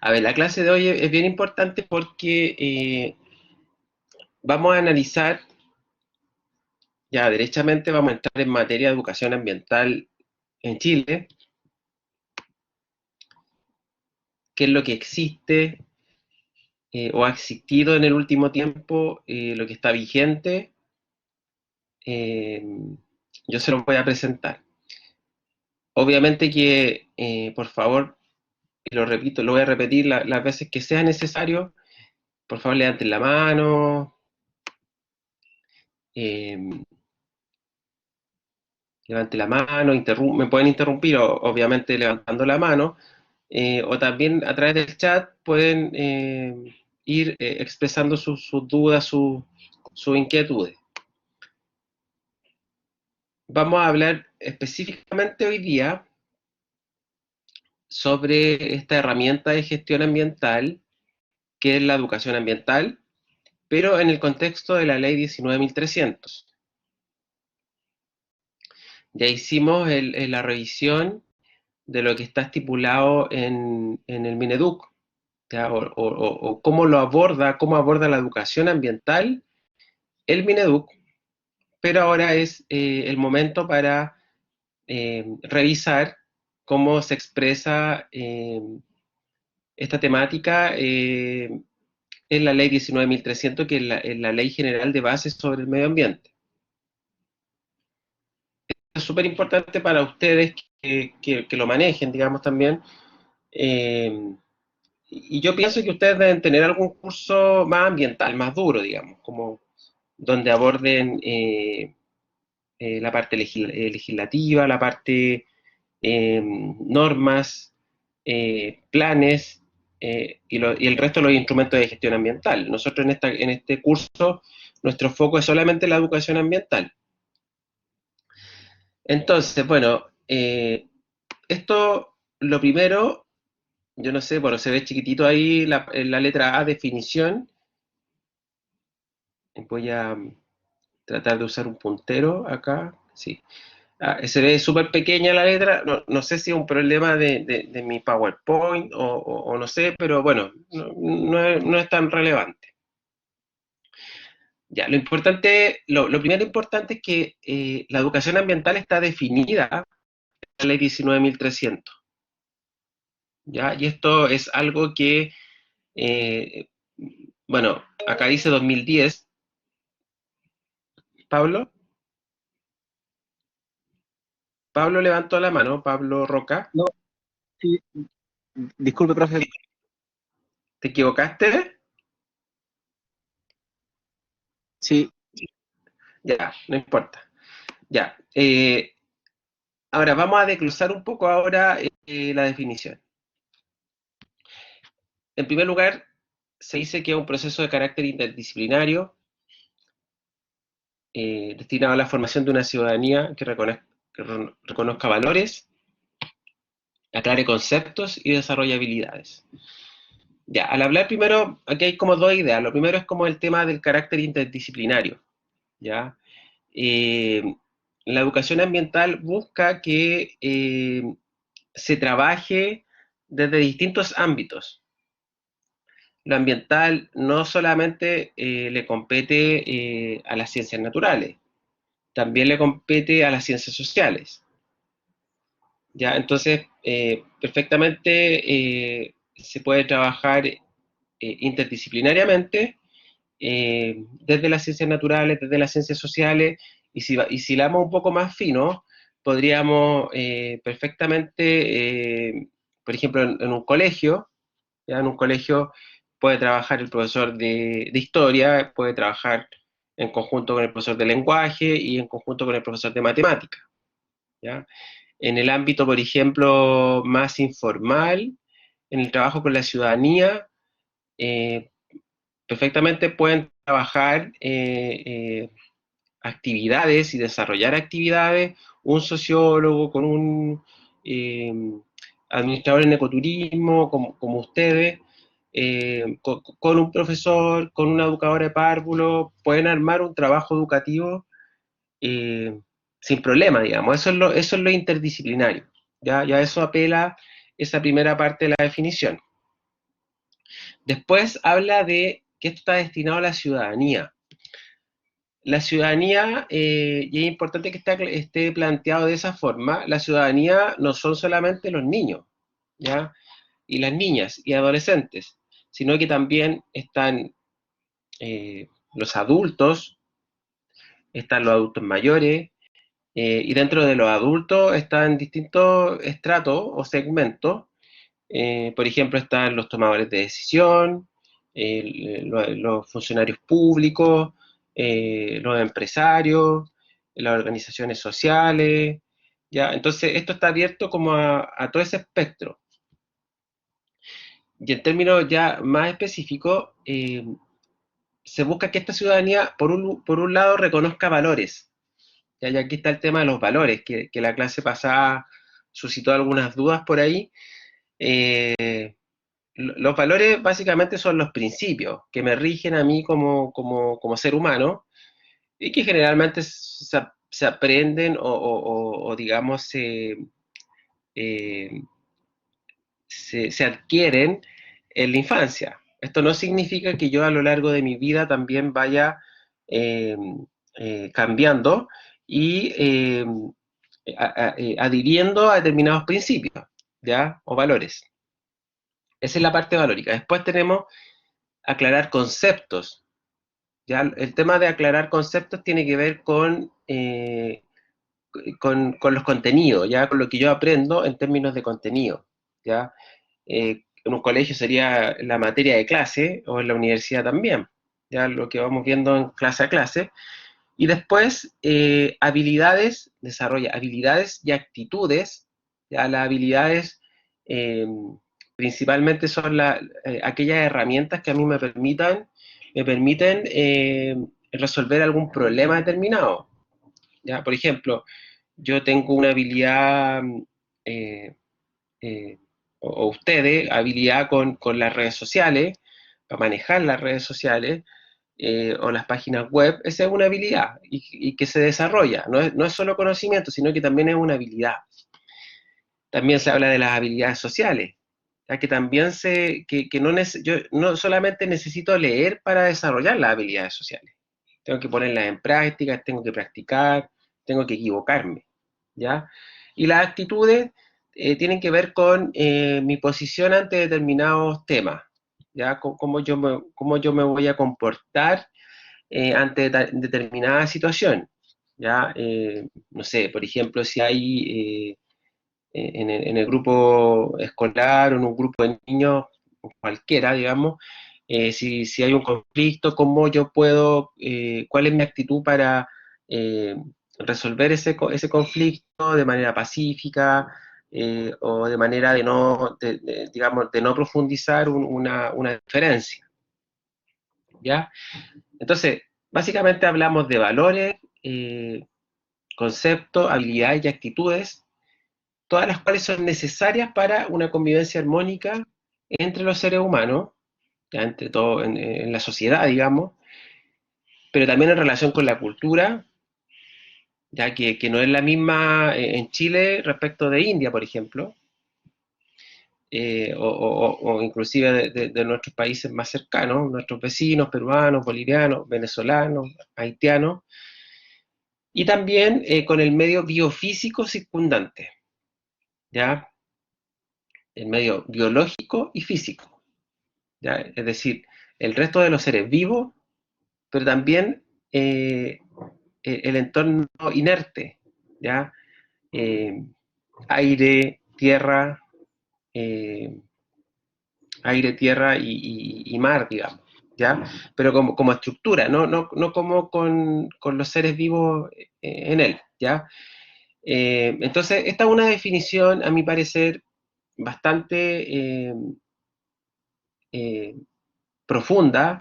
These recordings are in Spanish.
A ver, la clase de hoy es bien importante porque vamos a analizar, ya derechamente vamos a entrar en materia de educación ambiental en Chile, qué es lo que existe o ha existido en el último tiempo, lo que está vigente. eh, yo se lo voy a presentar. Obviamente que, por favor, y lo repito, lo voy a repetir las veces que sea necesario, por favor levanten la mano, eh, levante la mano, me pueden interrumpir, obviamente levantando la mano, o también a través del chat pueden ir expresando sus dudas, sus inquietudes. Vamos a hablar específicamente hoy día sobre esta herramienta de gestión ambiental, que es la educación ambiental, pero en el contexto de la ley 19.300. Ya hicimos la revisión de lo que está estipulado en el Mineduc, ¿ya? O cómo aborda la educación ambiental el Mineduc, pero ahora es el momento para revisar cómo se expresa esta temática en la ley 19.300, que es la ley general de bases sobre el medio ambiente. Es súper importante para ustedes que lo manejen, digamos, también. eh, y yo pienso que ustedes deben tener algún curso más ambiental, más duro, digamos, como donde aborden la parte legislativa, la parte normas, planes y el resto de los instrumentos de gestión ambiental. Nosotros en este curso, nuestro foco es solamente la educación ambiental. Entonces, bueno, esto, lo primero, yo no sé, bueno, se ve chiquitito ahí en la letra A, definición. Voy a tratar de usar un puntero acá, sí. Se ve súper pequeña la letra, no sé si es un problema de mi PowerPoint o no sé, pero bueno, no es tan relevante. Ya, lo primero importante es que la educación ambiental está definida en la ley 19.300, ¿ya? Y esto es algo que, eh, bueno, acá dice 2010. Pablo, Pablo levantó la mano, Pablo Roca, No, sí, disculpe, profe. ¿te equivocaste? Sí, Ya, no importa. Ya, ahora vamos a desglosar un poco ahora la definición. En primer lugar, se dice que es un proceso de carácter interdisciplinario destinado a la formación de una ciudadanía que reconozca valores, aclare conceptos y desarrolle habilidades. Ya, al hablar primero, aquí hay como dos ideas. Lo primero es como el tema del carácter interdisciplinario, ¿ya? Eh, la educación ambiental busca que se trabaje desde distintos ámbitos. Lo ambiental no solamente le compete a las ciencias naturales, también le compete a las ciencias sociales. ¿Ya? Entonces, perfectamente se puede trabajar interdisciplinariamente desde las ciencias naturales, desde las ciencias sociales, y si la damos un poco más fino, podríamos perfectamente, por ejemplo, en un colegio, ¿ya? En un colegio puede trabajar el profesor de historia, puede trabajar en conjunto con el profesor de lenguaje y en conjunto con el profesor de matemática, ¿ya? En el ámbito, por ejemplo, más informal, en el trabajo con la ciudadanía, eh, perfectamente pueden trabajar actividades y desarrollar actividades, un sociólogo con un eh, administrador en ecoturismo, como ustedes, con un profesor, con una educadora de párvulo, pueden armar un trabajo educativo eh, sin problema, digamos. Eso es lo interdisciplinario. Ya eso apela esa primera parte de la definición. Después habla de que esto está destinado a la ciudadanía. La ciudadanía, y es importante que esté planteado de esa forma, la ciudadanía no son solamente los niños, ¿ya? Y las niñas y adolescentes, sino que también están los adultos, están los adultos mayores, y dentro de los adultos están distintos estratos o segmentos. Por ejemplo, están los tomadores de decisión, los funcionarios públicos, los empresarios, las organizaciones sociales, ¿ya? Entonces, esto está abierto como a todo ese espectro. Y en términos ya más específicos, se busca que esta ciudadanía, por un lado, reconozca valores. Ya, y aquí está el tema de los valores, que la clase pasada suscitó algunas dudas por ahí. Los valores básicamente son los principios que me rigen a mí como ser humano y que generalmente se aprenden o digamos eh, se adquieren en la infancia. Esto no significa que yo a lo largo de mi vida también vaya eh, cambiando y adhiriendo a determinados principios, ¿ya? O valores. Esa es la parte valórica. Después tenemos aclarar conceptos. Ya el tema de aclarar conceptos tiene que ver con los contenidos, ya con lo que yo aprendo en términos de contenido. ¿Ya? En un colegio sería la materia de clase o en la universidad también, ya lo que vamos viendo en clase a clase. Y después, habilidades, desarrolla habilidades y actitudes. Ya las habilidades eh, principalmente son aquellas herramientas que a mí me permiten resolver algún problema determinado. ¿Ya? Por ejemplo, yo tengo una habilidad, eh, eh, o ustedes, habilidad con las redes sociales, para manejar las redes sociales, o las páginas web, esa es una habilidad y que se desarrolla. No es solo conocimiento, sino que también es una habilidad. También se habla de las habilidades sociales, ya que también yo no solamente necesito leer para desarrollar las habilidades sociales, tengo que ponerlas en práctica, tengo que practicar, tengo que equivocarme, ¿ya? Y las actitudes tienen que ver con mi posición ante determinados temas, ¿ya? Cómo yo me voy a comportar ante determinada situación, ¿ya? No sé, por ejemplo, si hay en el grupo escolar o en un grupo de niños, cualquiera, digamos, si hay un conflicto, cómo yo puedo, cuál es mi actitud para resolver ese conflicto de manera pacífica, o de manera de no, digamos, de no profundizar una diferencia, ¿ya? Entonces, básicamente hablamos de valores, conceptos, habilidades y actitudes, todas las cuales son necesarias para una convivencia armónica entre los seres humanos, ya entre todo en la sociedad, digamos, pero también en relación con la cultura, ya que no es la misma en Chile respecto de India, por ejemplo, o inclusive de nuestros países más cercanos, nuestros vecinos peruanos, bolivianos, venezolanos, haitianos, y también con el medio biofísico circundante, ¿ya? El medio biológico y físico, ¿ya? Es decir, el resto de los seres vivos, pero también el entorno inerte, ¿ya? Eh, aire, tierra, eh, aire, tierra y mar, digamos, ¿ya? Pero como estructura, no como con los seres vivos en él, ¿ya? Entonces, esta es una definición, a mi parecer, bastante eh, profunda,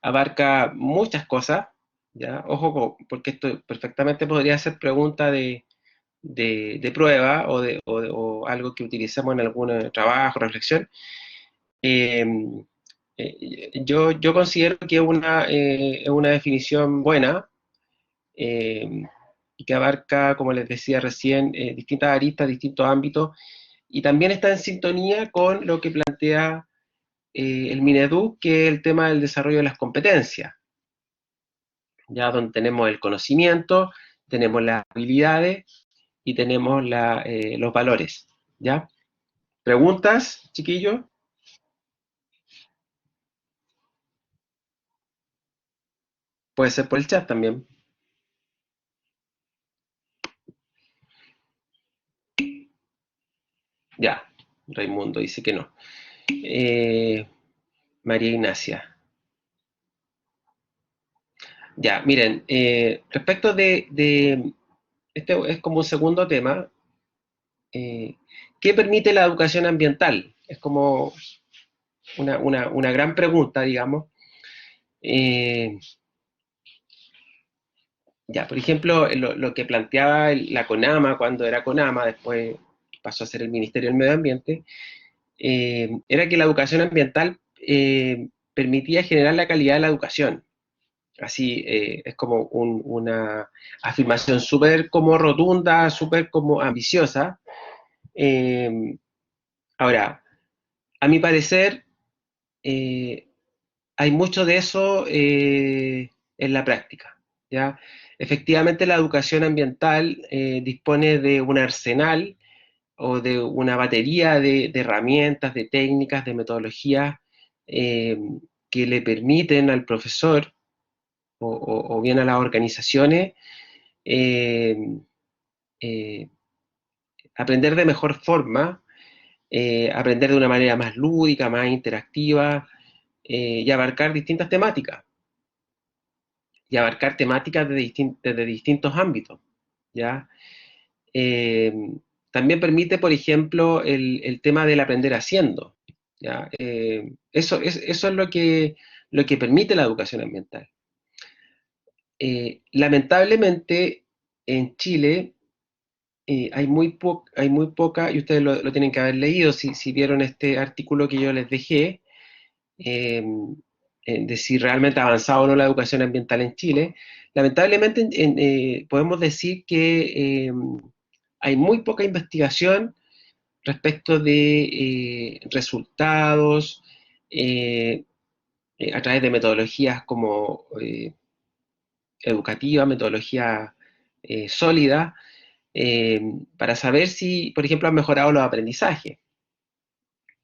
abarca muchas cosas, ¿ya? Ojo, porque esto perfectamente podría ser pregunta de prueba o algo que utilicemos en algún trabajo, reflexión. Eh, yo considero que es una definición buena, eh, y que abarca, como les decía recién, distintas aristas, distintos ámbitos, y también está en sintonía con lo que plantea el Mineduc, que es el tema del desarrollo de las competencias, ya donde tenemos el conocimiento, tenemos las habilidades y tenemos los valores, ¿ya? ¿Preguntas, chiquillos? Puede ser por el chat también. Ya, Raimundo dice que no. María Ignacia. Ya, miren, respecto este es como un segundo tema, ¿qué permite la educación ambiental? Es como una gran pregunta, digamos. Eh, ya, por ejemplo, lo que planteaba la CONAMA cuando era CONAMA, después pasó a ser el Ministerio del Medio Ambiente, era que la educación ambiental permitía generar la calidad de la educación. Así es como una afirmación súper como rotunda, súper como ambiciosa. Eh, Ahora, a mi parecer, eh, hay mucho de eso en la práctica, ¿ya? Efectivamente, la educación ambiental dispone de un arsenal o de una batería de herramientas, de técnicas, de metodologías eh, que le permiten al profesor o bien a las organizaciones eh, eh, aprender de mejor forma, aprender de una manera más lúdica, más interactiva y abarcar distintas temáticas. Y abarcar temáticas desde distintos ámbitos, ¿ya? Eh, También permite, por ejemplo, el tema del aprender haciendo, ¿ya? Eso es lo que permite la educación ambiental. Lamentablemente, en Chile hay muy poca, y ustedes lo tienen que haber leído si vieron este artículo que yo les dejé, eh, de si realmente ha avanzado o no la educación ambiental en Chile. Lamentablemente podemos decir que hay muy poca investigación respecto de resultados a través de metodologías como educativas, metodologías sólidas, eh, para saber si, por ejemplo, han mejorado los aprendizajes.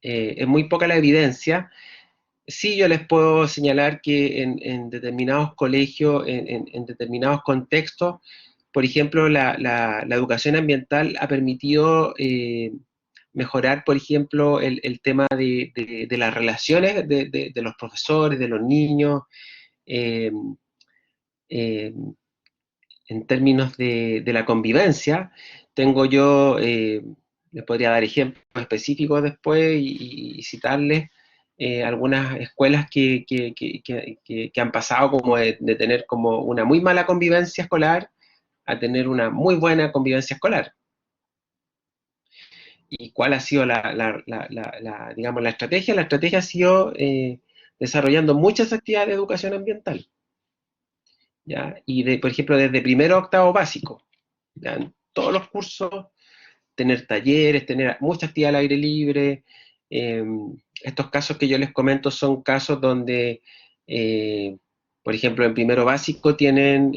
Es muy poca la evidencia. Sí, yo les puedo señalar que en determinados colegios, en determinados contextos, por ejemplo, la educación ambiental ha permitido mejorar, por ejemplo, el tema de las relaciones de los profesores, de los niños, eh, eh, en términos de la convivencia. Tengo yo, les podría dar ejemplos específicos después y citarles algunas escuelas que han pasado como de tener como una muy mala convivencia escolar a tener una muy buena convivencia escolar. ¿Y cuál ha sido digamos, la estrategia? La estrategia ha sido desarrollando muchas actividades de educación ambiental, ¿ya? Y, por ejemplo, desde primero a octavo básico, ¿ya? En todos los cursos, tener talleres, tener mucha actividad al aire libre. Eh, Estos casos que yo les comento son casos donde, eh, por ejemplo, en primero básico tienen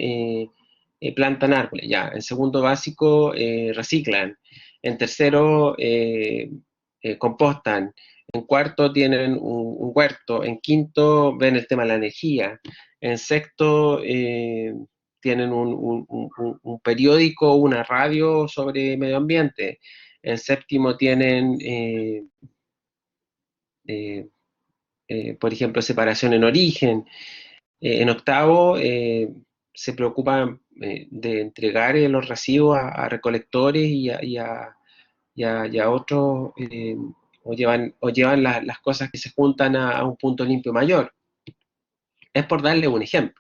plantan árboles, ya. En segundo básico reciclan. En tercero compostan. En cuarto tienen un huerto. En quinto ven el tema de la energía. En sexto tienen un periódico, una radio sobre medio ambiente. En séptimo tienen, eh, por ejemplo, separación en origen. En octavo se preocupan de entregar los residuos a recolectores y a otros, o llevan las cosas que se juntan a un punto limpio mayor. Es por darle un ejemplo.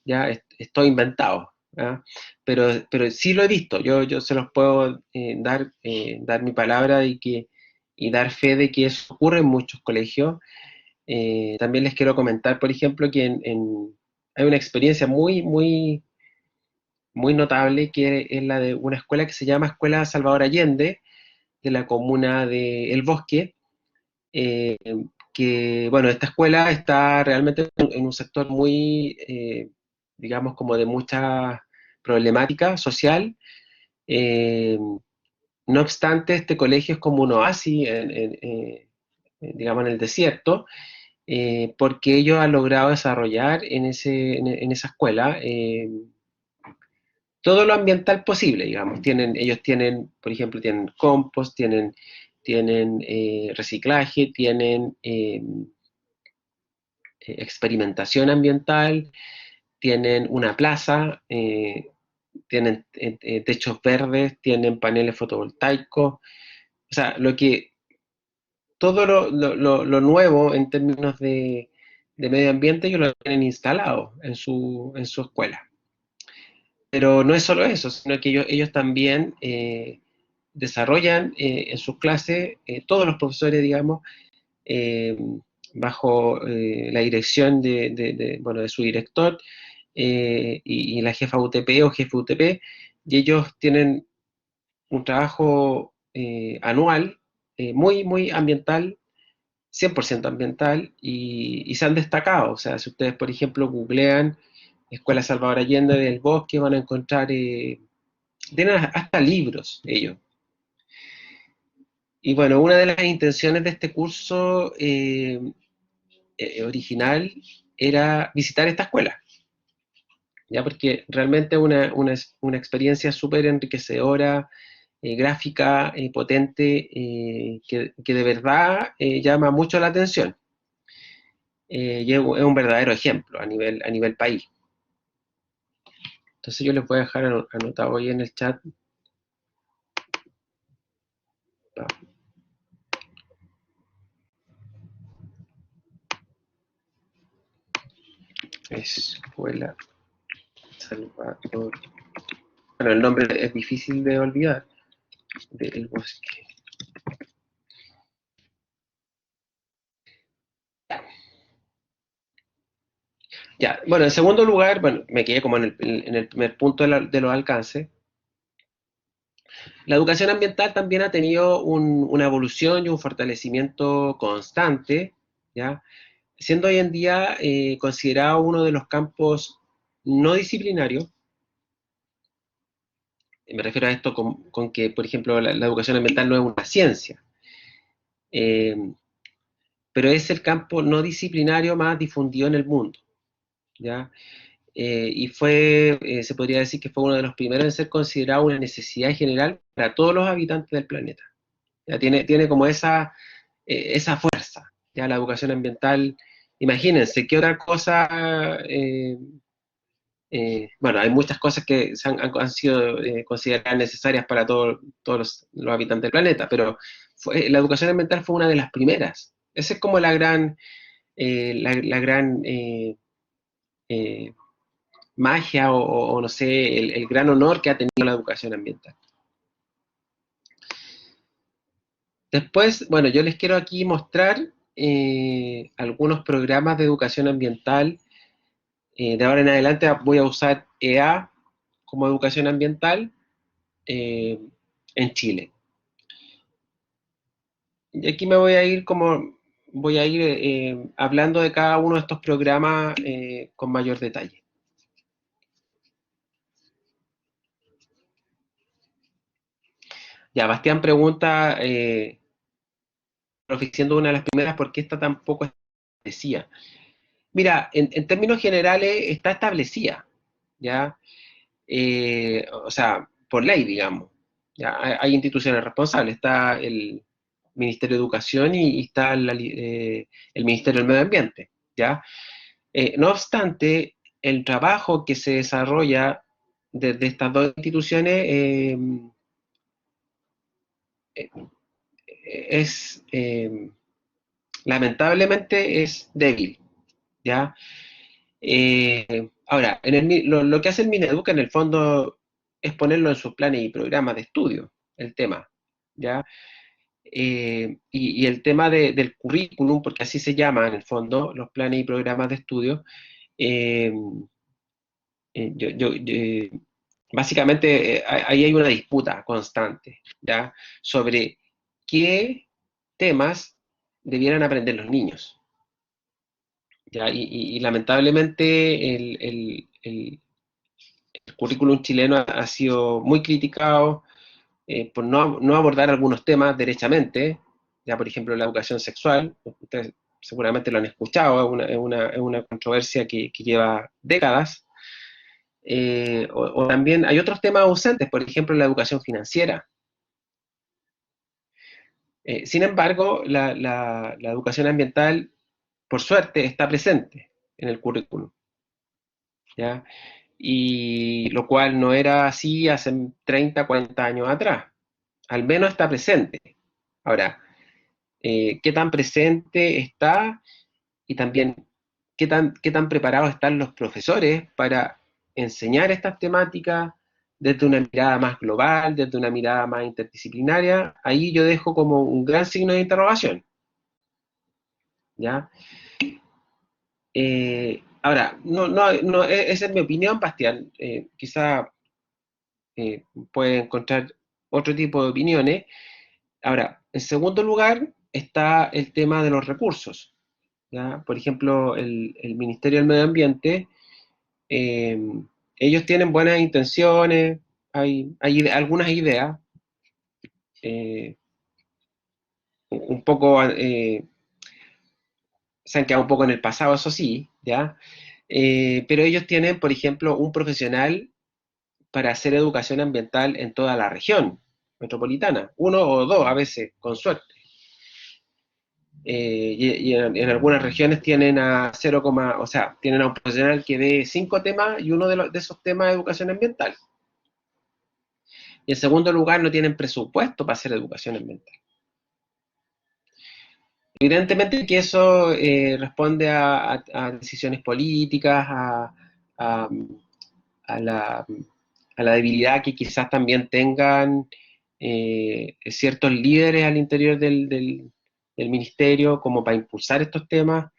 Ya estoy inventado, ¿ya? Pero sí lo he visto, yo se los puedo dar mi palabra y dar fe de que eso ocurre en muchos colegios. También les quiero comentar, por ejemplo, que hay una experiencia muy notable que es la de una escuela que se llama Escuela Salvador Allende, de la comuna de El Bosque, bueno, esta escuela está realmente en un sector muy, digamos, como de mucha problemática social. Eh, no obstante, este colegio es como un oasis, digamos, en el desierto, porque ellos han logrado desarrollar en esa escuela todo lo ambiental posible, digamos. Ellos tienen, por ejemplo, tienen compost, tienen reciclaje, tienen experimentación ambiental, tienen una plaza, tienen techos verdes, tienen paneles fotovoltaicos, o sea, todo lo nuevo en términos de medio ambiente ellos lo tienen instalado en su escuela. Pero no es solo eso, sino que ellos también desarrollan en sus clases, todos los profesores, digamos, eh, bajo la dirección bueno, de su director y la jefa UTP o jefe UTP, y ellos tienen un trabajo anual muy, muy ambiental, 100% ambiental, y se han destacado. O sea, si ustedes, por ejemplo, googlean Escuela Salvador Allende del Bosque, van a encontrar, tienen hasta libros ellos. Y bueno, una de las intenciones de este curso original era visitar esta escuela, ¿ya? Porque realmente es una experiencia súper enriquecedora, gráfica, potente, que de verdad llama mucho la atención. Y es un verdadero ejemplo a nivel país. Entonces yo les voy a dejar anotado ahí en el chat. Escuela Salvador. Bueno, el nombre es difícil de olvidar, del bosque. Ya, bueno, en segundo lugar, bueno, me quedé como en el primer punto de los alcances. La educación ambiental también ha tenido una evolución y un fortalecimiento constante, ¿ya? Siendo hoy en día considerado uno de los campos no disciplinarios. Me refiero a esto con que, por ejemplo, la educación ambiental no es una ciencia, eh, pero es el campo no disciplinario más difundido en el mundo, ¿ya? Se podría decir que fue uno de los primeros en ser considerado una necesidad general para todos los habitantes del planeta. Ya tiene como esa fuerza, ya la educación ambiental. Imagínense, ¿qué otra cosa? Bueno, hay muchas cosas que han sido consideradas necesarias para todos los habitantes del planeta, pero la educación ambiental fue una de las primeras. Esa es como la gran eh, magia o no sé, el gran honor que ha tenido la educación ambiental. Después, bueno, yo les quiero aquí mostrar algunos programas de educación ambiental. De ahora en adelante voy a usar EA como educación ambiental eh, en Chile. Y aquí me voy a ir hablando de cada uno de estos programas con mayor detalle. Ya, Bastián pregunta, siendo una de las primeras, ¿por qué está tan poco establecida? Mira, en términos generales está establecida, ¿ya? O sea, por ley, digamos. ¿Ya? Hay instituciones responsables, está el Ministerio de Educación y está el Ministerio del Medio Ambiente, ¿ya? No obstante, el trabajo que se desarrolla desde estas dos instituciones eh, es, lamentablemente, es débil, ¿ya? Ahora, lo que hace el Mineduc en el fondo es ponerlo en sus planes y programas de estudio, el tema, ¿ya? Y el tema del currículum, porque así se llama en el fondo, los planes y programas de estudio, eh, básicamente ahí hay una disputa constante, ¿ya? Sobre qué temas debieran aprender los niños. ¿Ya? Y lamentablemente el currículum chileno ha sido muy criticado por no abordar algunos temas derechamente, ya por ejemplo la educación sexual, ustedes seguramente lo han escuchado, es una controversia que lleva décadas, o también hay otros temas ausentes, por ejemplo la educación financiera. Sin embargo, la educación ambiental, por suerte, está presente en el currículum, ¿ya? Y lo cual no era así hace 30, 40 años atrás. Al menos está presente. Ahora, ¿qué tan presente está y también qué tan preparados están los profesores para enseñar estas temáticas desde una mirada más global, desde una mirada más interdisciplinaria? Ahí yo dejo como un gran signo de interrogación, ¿ya? Ahora, esa es mi opinión, Bastián. Quizá puede encontrar otro tipo de opiniones. Ahora, en segundo lugar está el tema de los recursos, ¿ya? Por ejemplo, el Ministerio del Medio Ambiente, eh, ellos tienen buenas intenciones, hay algunas ideas, eh, un poco, se han quedado un poco en el pasado, eso sí, ¿ya? Pero ellos tienen, por ejemplo, un profesional para hacer educación ambiental en toda la región metropolitana, uno o dos a veces, con suerte. Y en algunas regiones tienen a 0, o sea, tienen a un profesional que ve 5 temas y uno de esos temas es educación ambiental. Y en segundo lugar, no tienen presupuesto para hacer educación ambiental. Evidentemente que eso responde a decisiones políticas, a, a la, a la debilidad que quizás también tengan ciertos líderes al interior del ministerio como para impulsar estos temas,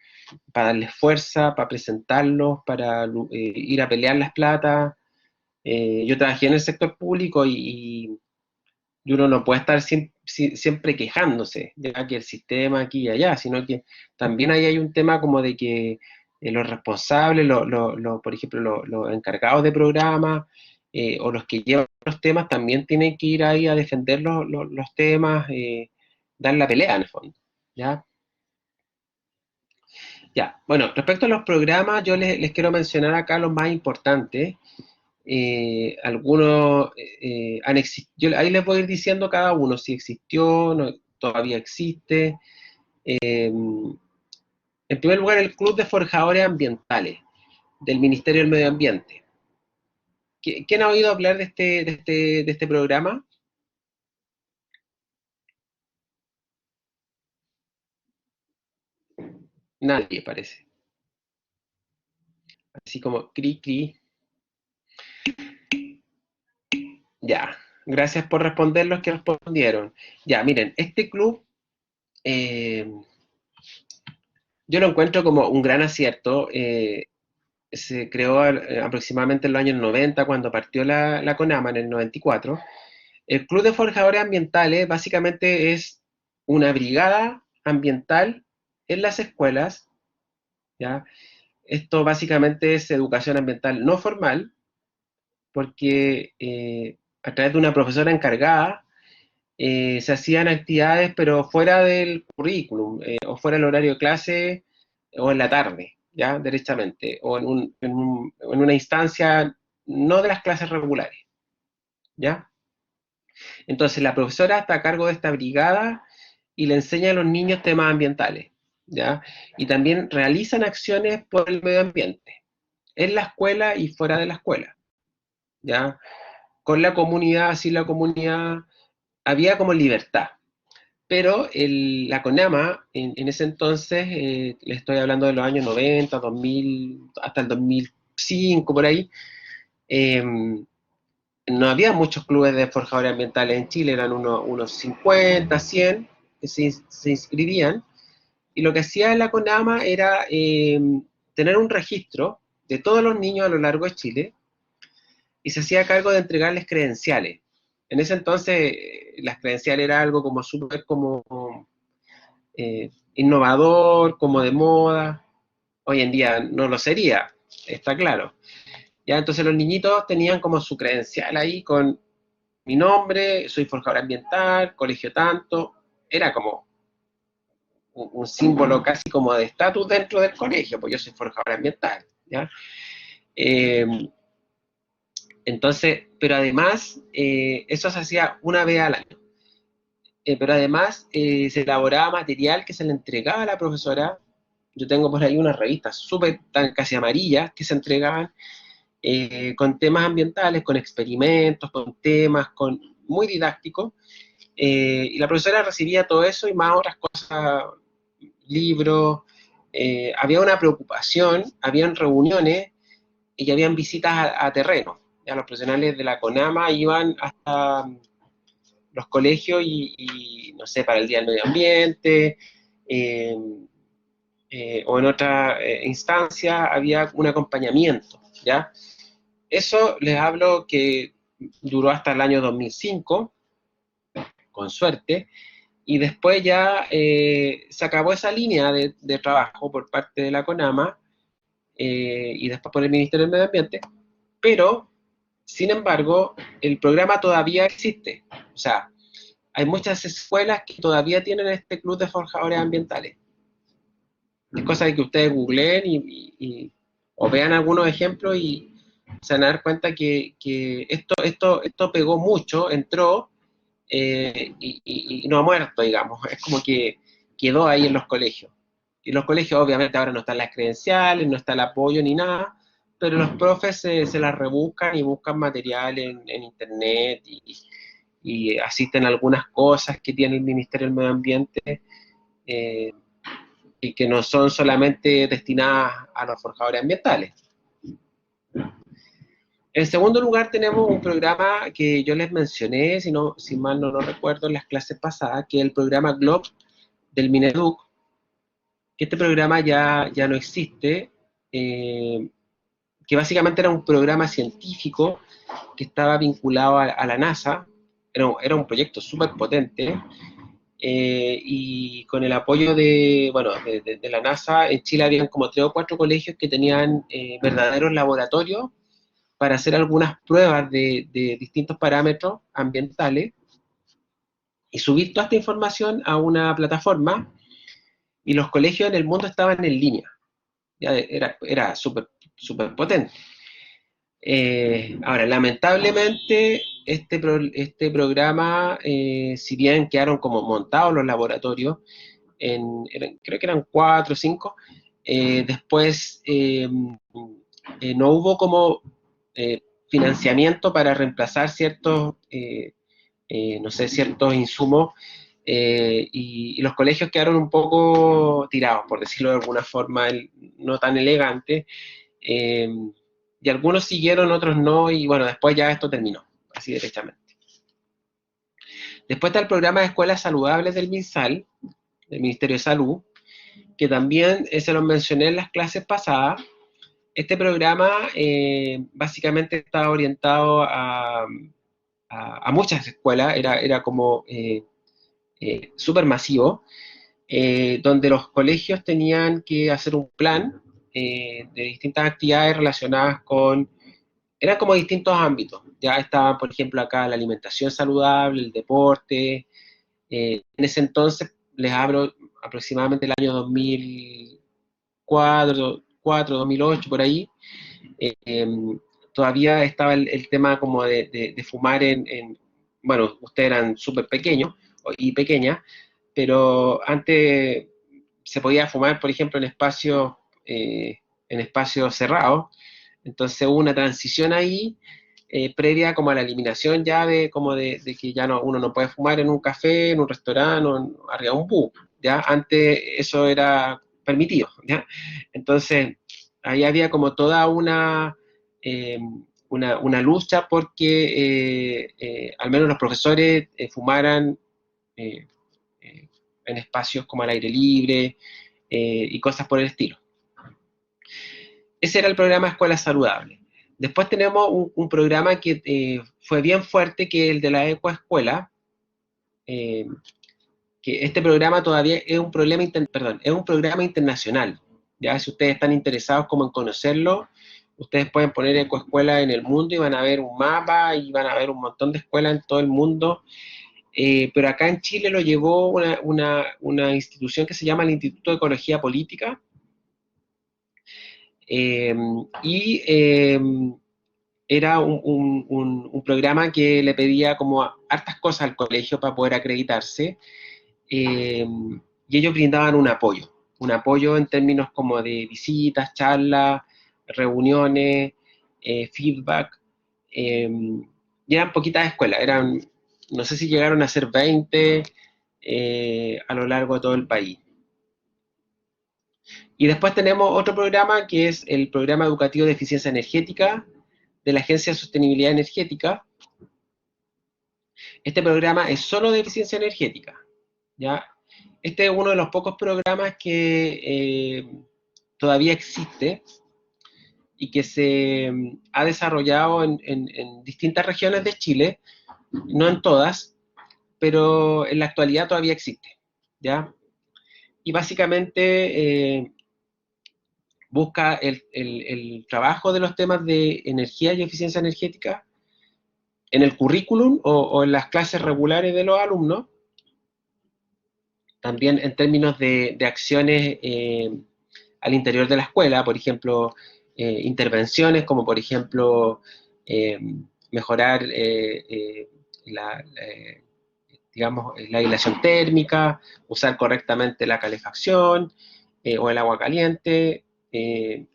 para darles fuerza, para presentarlos, para ir a pelear las platas. Yo trabajé en el sector público y uno no puede estar siempre quejándose de que el sistema aquí y allá, sino que también ahí hay un tema como de que los responsables, por ejemplo, los encargados de programas o los que llevan los temas también tienen que ir ahí a defender los temas, dar la pelea en el fondo, ¿ya? Ya, bueno, respecto a los programas, yo les quiero mencionar acá los más importantes. Algunos han existido, ahí les voy a ir diciendo cada uno si existió, todavía existe. En primer lugar, el Club de Forjadores Ambientales del Ministerio del Medio Ambiente. ¿Quién ha oído hablar de este programa? Nadie, parece. Así como cri, cri. Ya, gracias por responder los que respondieron. Ya, miren, este club eh, yo lo encuentro como un gran acierto. Se creó aproximadamente en los años 90 cuando partió la CONAMA en el 94. El Club de Forjadores Ambientales básicamente es una brigada ambiental en las escuelas, ¿ya? Esto básicamente es educación ambiental no formal, porque a través de una profesora encargada se hacían actividades pero fuera del currículum, o fuera del horario de clase, o en la tarde, ¿ya? Derechamente, o en una instancia no de las clases regulares, ¿ya? Entonces la profesora está a cargo de esta brigada y le enseña a los niños temas ambientales, ¿ya? Y también realizan acciones por el medio ambiente, en la escuela y fuera de la escuela, ¿ya? Con la comunidad, sin la comunidad, había como libertad. Pero la CONAMA, en ese entonces, le estoy hablando de los años 90, 2000, hasta el 2005, por ahí, eh, no había muchos clubes de forjadores ambientales en Chile, eran unos 50, 100 que se inscribían, y lo que hacía la CONAMA era tener un registro de todos los niños a lo largo de Chile, y se hacía cargo de entregarles credenciales. En ese entonces las credenciales era algo como súper como innovador, como de moda. Hoy en día no lo sería, está claro. Ya, entonces los niñitos tenían como su credencial ahí con mi nombre, soy forjador ambiental, colegio tanto, era como un símbolo casi como de estatus dentro del colegio, pues yo soy forjador ambiental, ¿ya? Eh, entonces, pero además, eso se hacía una vez al año. Pero además se elaboraba material que se le entregaba a la profesora. Yo tengo por ahí unas revistas súper tan casi amarillas que se entregaban con temas ambientales, con experimentos, con temas, con muy didácticos. Y la profesora recibía todo eso y más otras cosas, libros. Había una preocupación, habían reuniones y habían visitas a terreno. Ya los profesionales de la CONAMA iban hasta los colegios no sé, para el Día del Medio Ambiente, eh, o en otra instancia había un acompañamiento, ¿ya? Eso les hablo que duró hasta el año 2005, con suerte, y después ya se acabó esa línea de trabajo por parte de la CONAMA y después por el Ministerio del Medio Ambiente, pero, sin embargo, el programa todavía existe. O sea, hay muchas escuelas que todavía tienen este club de forjadores ambientales. Es cosa de que ustedes googleen o vean algunos ejemplos y se van a dar cuenta que esto pegó mucho, entró y no ha muerto, digamos. Es como que quedó ahí en los colegios. Y en los colegios obviamente ahora no están las credenciales, no está el apoyo ni nada, pero los profes se las rebuscan y buscan material en internet y asisten a algunas cosas que tiene el Ministerio del Medio Ambiente eh, y que no son solamente destinadas a los forjadores ambientales. En segundo lugar tenemos un programa que yo les mencioné, si mal no lo recuerdo, en las clases pasadas, que es el programa GLOB del Mineduc, que este programa ya no existe, que básicamente era un programa científico que estaba vinculado a la NASA, era un proyecto súper potente, y con el apoyo bueno, de la NASA, en Chile habían como 3 o 4 colegios que tenían verdaderos laboratorios para hacer algunas pruebas de distintos parámetros ambientales y subir toda esta información a una plataforma, y los colegios en el mundo estaban en línea. Ya era súper super potente. Ahora, lamentablemente, este programa, si bien quedaron como montados los laboratorios, creo que eran 4 o 5, después no hubo como eh, financiamiento para reemplazar ciertos, no sé, ciertos insumos, y los colegios quedaron un poco tirados, por decirlo de alguna forma, no tan elegante, eh, y algunos siguieron, otros no, y bueno, después ya esto terminó, así derechamente. Después está el programa de escuelas saludables del MinSal, del Ministerio de Salud, que también se los mencioné en las clases pasadas. Este programa básicamente está orientado a muchas escuelas, era como súper masivo, donde los colegios tenían que hacer un plan de distintas actividades relacionadas con, eran como distintos ámbitos. Ya estaban, por ejemplo, acá la alimentación saludable, el deporte. En ese entonces, les hablo aproximadamente el año 2004, 2008, por ahí, eh, todavía estaba el tema como de fumar bueno, ustedes eran súper pequeños y pequeñas, pero antes se podía fumar, por ejemplo, en espacios cerrados. Entonces hubo una transición ahí, previa como a la eliminación ya de que ya uno no puede fumar en un café, en un restaurante o arriba de un bus, ¿ya? Antes eso era permitido, ¿ya? Entonces ahí había como toda eh, una lucha porque al menos los profesores fumaran eh, eh, en espacios como al aire libre y cosas por el estilo. Ese era el programa Escuela Saludable. Después tenemos un programa que fue bien fuerte, que es el de la Ecoescuela, que este programa todavía es un programa, es un programa internacional. Ya, si ustedes están interesados como en conocerlo, ustedes pueden poner Ecoescuela en el mundo y van a ver un mapa y van a ver un montón de escuelas en todo el mundo. Pero acá en Chile lo llevó una institución que se llama el Instituto de Ecología Política. Eh, y era un programa que le pedía como hartas cosas al colegio para poder acreditarse. eh, y ellos brindaban un apoyo en términos como de visitas, charlas, reuniones, feedback, y eran poquitas escuelas, no sé si llegaron a ser 20 a lo largo de todo el país. Y después tenemos otro programa que es el Programa Educativo de Eficiencia Energética de la Agencia de Sostenibilidad Energética. Este programa es solo de eficiencia energética, ¿ya? Este es uno de los pocos programas que todavía existe y que se ha desarrollado en distintas regiones de Chile, no en todas, pero en la actualidad todavía existe, ¿ya? Y básicamente busca el trabajo de los temas de energía y eficiencia energética en el currículum o en las clases regulares de los alumnos, también en términos de acciones al interior de la escuela, por ejemplo, intervenciones como por ejemplo eh, mejorar digamos, la aislación térmica, usar correctamente la calefacción o el agua caliente,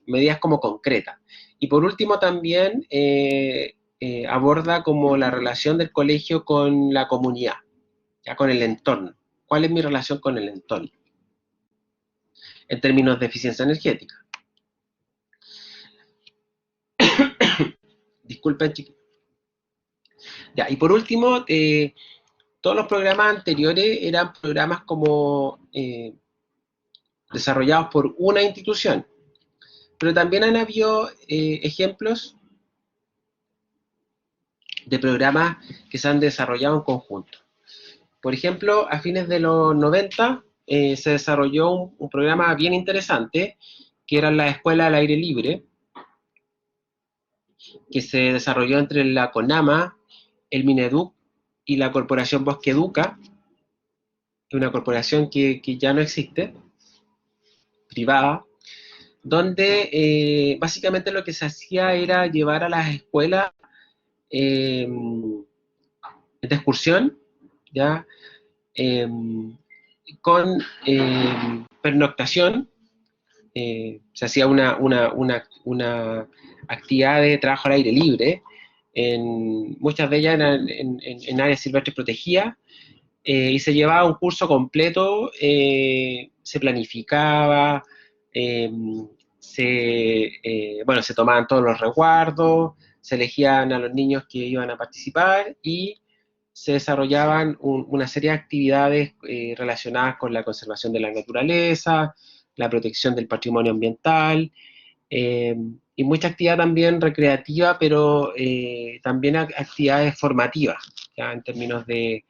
medidas como concretas. Y por último también aborda como la relación del colegio con la comunidad, ya con el entorno. ¿Cuál es mi relación con el entorno? En términos de eficiencia energética. Disculpen, chiquillos. Ya, y por último, todos los programas anteriores eran programas como desarrollados por una institución, pero también han habido ejemplos de programas que se han desarrollado en conjunto. Por ejemplo, a fines de los 90 se desarrolló un programa bien interesante, que era la Escuela al Aire Libre, que se desarrolló entre la CONAMA, el Mineduc y la Corporación Bosque Educa, una corporación que ya no existe, privada, donde básicamente lo que se hacía era llevar a las escuelas eh, de excursión, ¿ya? Eh, con pernoctación, se hacía una actividad de trabajo al aire libre, muchas de ellas eran en áreas silvestres protegidas, y se llevaba un curso completo, se planificaba, eh, bueno, se tomaban todos los resguardos, se elegían a los niños que iban a participar y se desarrollaban una serie de actividades relacionadas con la conservación de la naturaleza, la protección del patrimonio ambiental, eh, y mucha actividad también recreativa, pero también actividades formativas, ¿ya? En términos del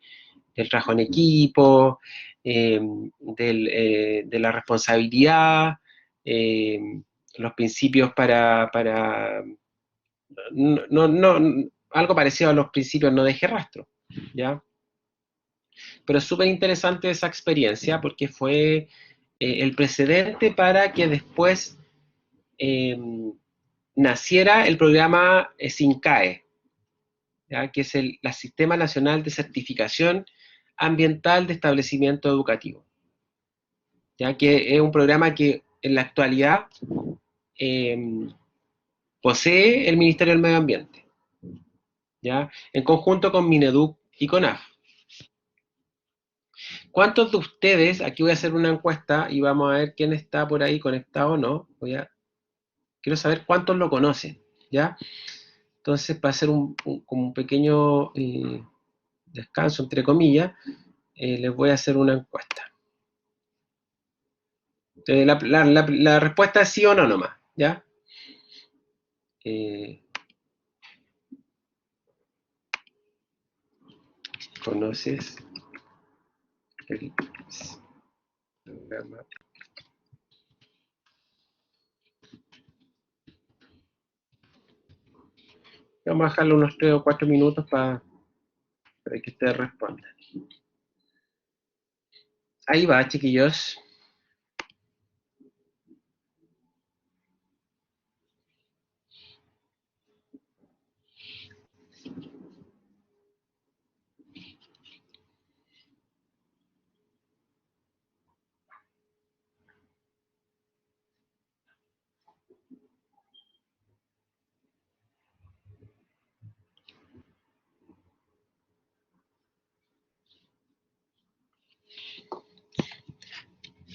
trabajo en equipo, de la responsabilidad, eh, los principios algo parecido a los principios no deje rastro, ¿ya? Pero es súper interesante esa experiencia porque fue el precedente para que después eh, naciera el programa SINCAE, ¿ya? Que es el Sistema Nacional de Certificación Ambiental de Establecimiento Educativo, ya que es un programa que en la actualidad eh, posee el Ministerio del Medio Ambiente, ¿ya? En conjunto con Mineduc y CONAF. ¿Cuántos de ustedes, aquí voy a hacer una encuesta y vamos a ver quién está por ahí conectado o no, quiero saber cuántos lo conocen, ¿ya? Entonces, para hacer como un pequeño descanso, entre comillas, les voy a hacer una encuesta. La respuesta es sí o no nomás, ¿ya? ¿Conoces el programa. Vamos a dejarle unos 3 o 4 minutos para que ustedes respondan. Ahí va, chiquillos.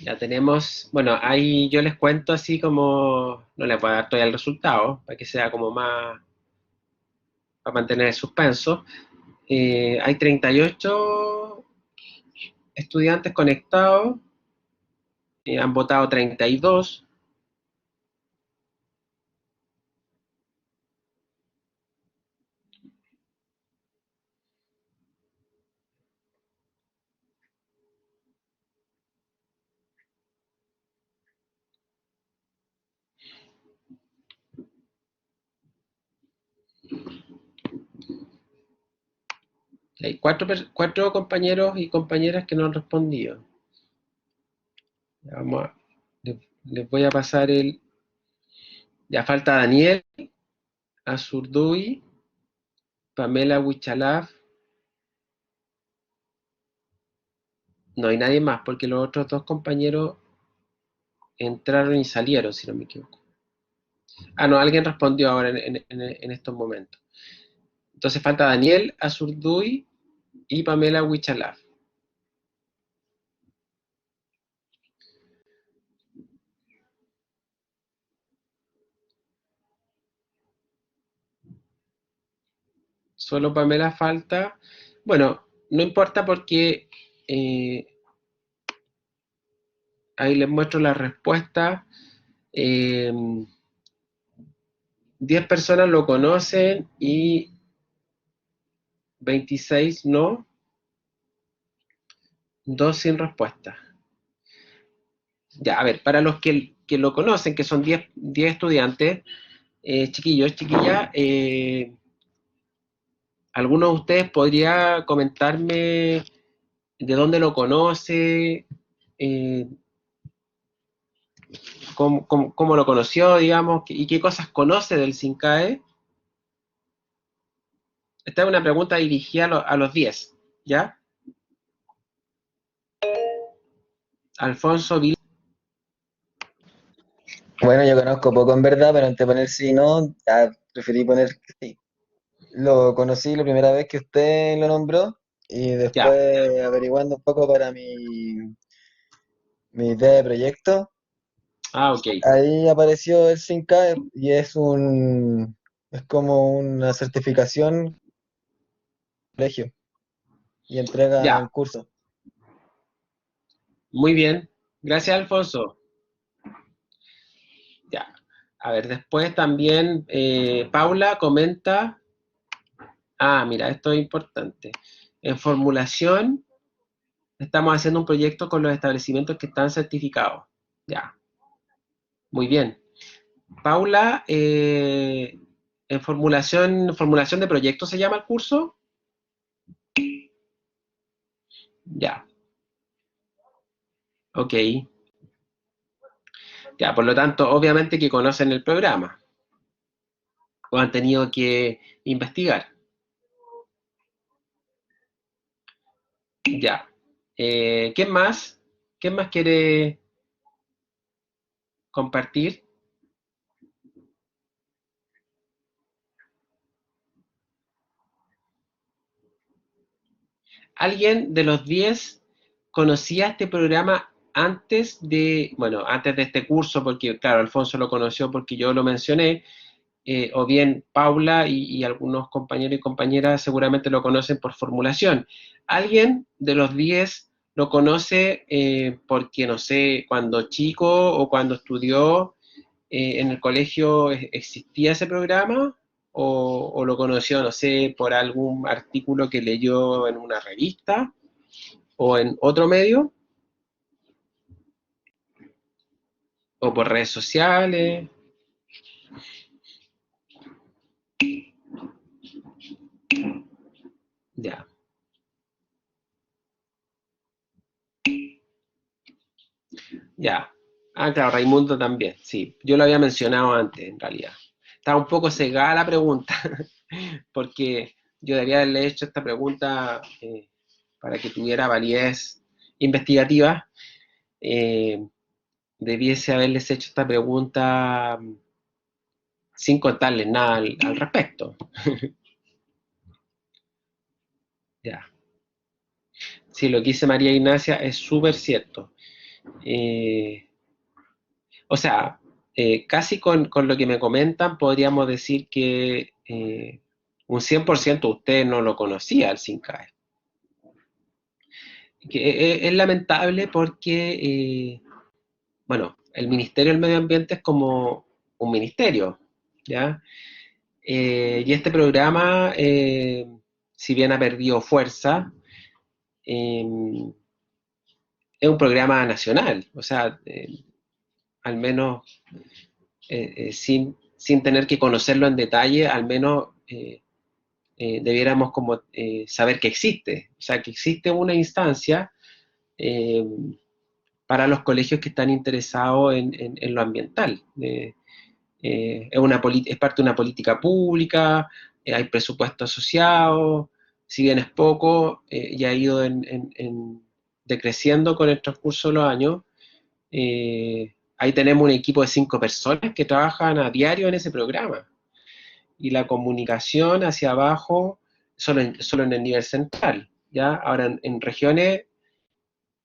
Ya tenemos, bueno, ahí yo les cuento así como, no les voy a dar todavía el resultado, para que sea como más, para mantener el suspenso. Hay 38 estudiantes conectados, han votado 32. Hay 4 compañeros y compañeras que no han respondido. Vamos a, les voy a pasar el... Ya falta Daniel Azurduy, Pamela Huichalaf. No hay nadie más, porque los otros 2 compañeros entraron y salieron, si no me equivoco. Ah, no, alguien respondió ahora en estos momentos. Entonces falta Daniel Azurduy y Pamela Huichalaf. Solo Pamela falta. Bueno, no importa porque ahí les muestro la respuesta. 10 personas lo conocen y 26 no, 2 sin respuesta. Ya, a ver, para los que lo conocen, que son 10 estudiantes, chiquillos, chiquillas, ¿alguno de ustedes podría comentarme de dónde lo conoce? Eh, cómo lo conoció, digamos, y qué cosas conoce del SINCAE. Esta es una pregunta dirigida a los 10, ¿ya? Alfonso Vil. Bueno, yo conozco poco en verdad, pero antes de poner sí y no, ya preferí poner que sí. Lo conocí la primera vez que usted lo nombró y Ya. después averiguando un poco para mi idea de proyecto, Ah, ok. ahí apareció el 5K y es como una certificación colegio y entregan Ya. cursos. Muy bien. Gracias, Alfonso. Ya. A ver, después también Paula comenta. Ah, mira, esto es importante. En formulación, estamos haciendo un proyecto con los establecimientos que están certificados. Ya. Muy bien. Paula, en formulación de proyectos se llama el curso. Ya. Ok. Ya, por lo tanto, obviamente que conocen el programa o han tenido que investigar. Ya. ¿Quién más? ¿Quién más quiere compartir? ¿Alguien de los 10 conocía este programa antes de este curso? Porque, claro, Alfonso lo conoció porque yo lo mencioné, o bien Paula y algunos compañeros y compañeras seguramente lo conocen por formulación. ¿Alguien de los 10 lo conoce porque, no sé, cuando chico o cuando estudió en el colegio existía ese programa? ¿O lo conoció, no sé, por algún artículo que leyó en una revista? o en otro medio, o por redes sociales. Ya. Ya. Ah, claro, Raimundo también, sí. Yo lo había mencionado antes, en realidad. Estaba un poco cegada la pregunta, porque yo debería haberle hecho esta pregunta para que tuviera validez investigativa. Eh, Debiese haberles hecho esta pregunta sin contarles nada al respecto. Ya. Sí, lo que dice María Ignacia es súper cierto. Eh, o sea, casi con lo que me comentan, podríamos decir que un 100% usted no lo conocía al SINCAE. Que es lamentable porque, bueno, el Ministerio del Medio Ambiente es como un ministerio, ¿ya? Y este programa, si bien ha perdido fuerza, eh, es un programa nacional, o sea, al menos sin tener que conocerlo en detalle, al menos debiéramos como saber que existe, o sea, que existe una instancia eh, para los colegios que están interesados en lo ambiental. Es parte de una política pública, hay presupuesto asociado, si bien es poco, y ha ido decreciendo con el transcurso de los años. Ahí tenemos un equipo de 5 personas que trabajan a diario en ese programa. Y la comunicación hacia abajo solo en el nivel central. ¿Ya? Ahora, en regiones,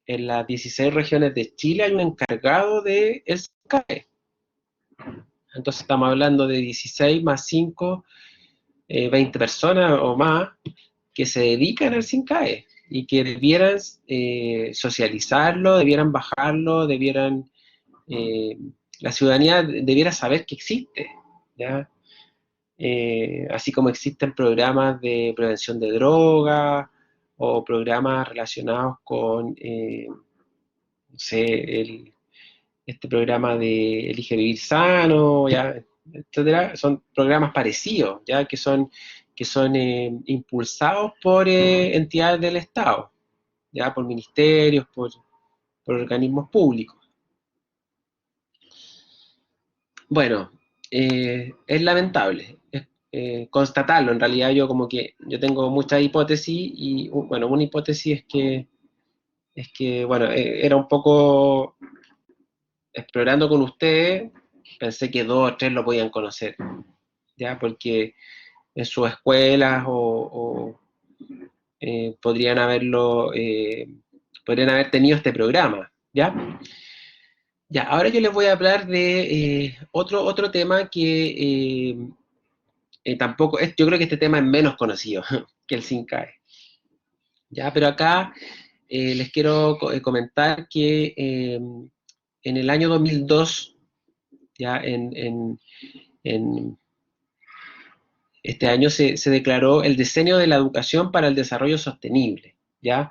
en las 16 regiones de Chile hay un encargado del SCAE. Entonces estamos hablando de 16 más 5, 20 personas o más que se dedican al SINCAE y que debieran socializarlo, debieran bajarlo, eh, la ciudadanía debiera saber que existe, ¿ya? Así como existen programas de prevención de drogas o programas relacionados con, no sé, este programa de Elige Vivir Sano, ¿ya? Etcétera, son programas parecidos, ¿ya? Que son impulsados por entidades del Estado, ¿ya? Por ministerios, por organismos públicos. Bueno, es lamentable constatarlo. En realidad yo tengo muchas hipótesis y bueno, una hipótesis es que bueno, era un poco explorando con ustedes, pensé que 2 o 3 lo podían conocer, ya, porque en sus escuelas podrían haber tenido este programa, ya. Ya, ahora yo les voy a hablar de otro tema que tampoco yo creo que este tema es menos conocido que el SINCAE. Ya, pero acá les quiero comentar que en el año 2002, ya en este año se declaró el diseño de la educación para el desarrollo sostenible. ¿Ya?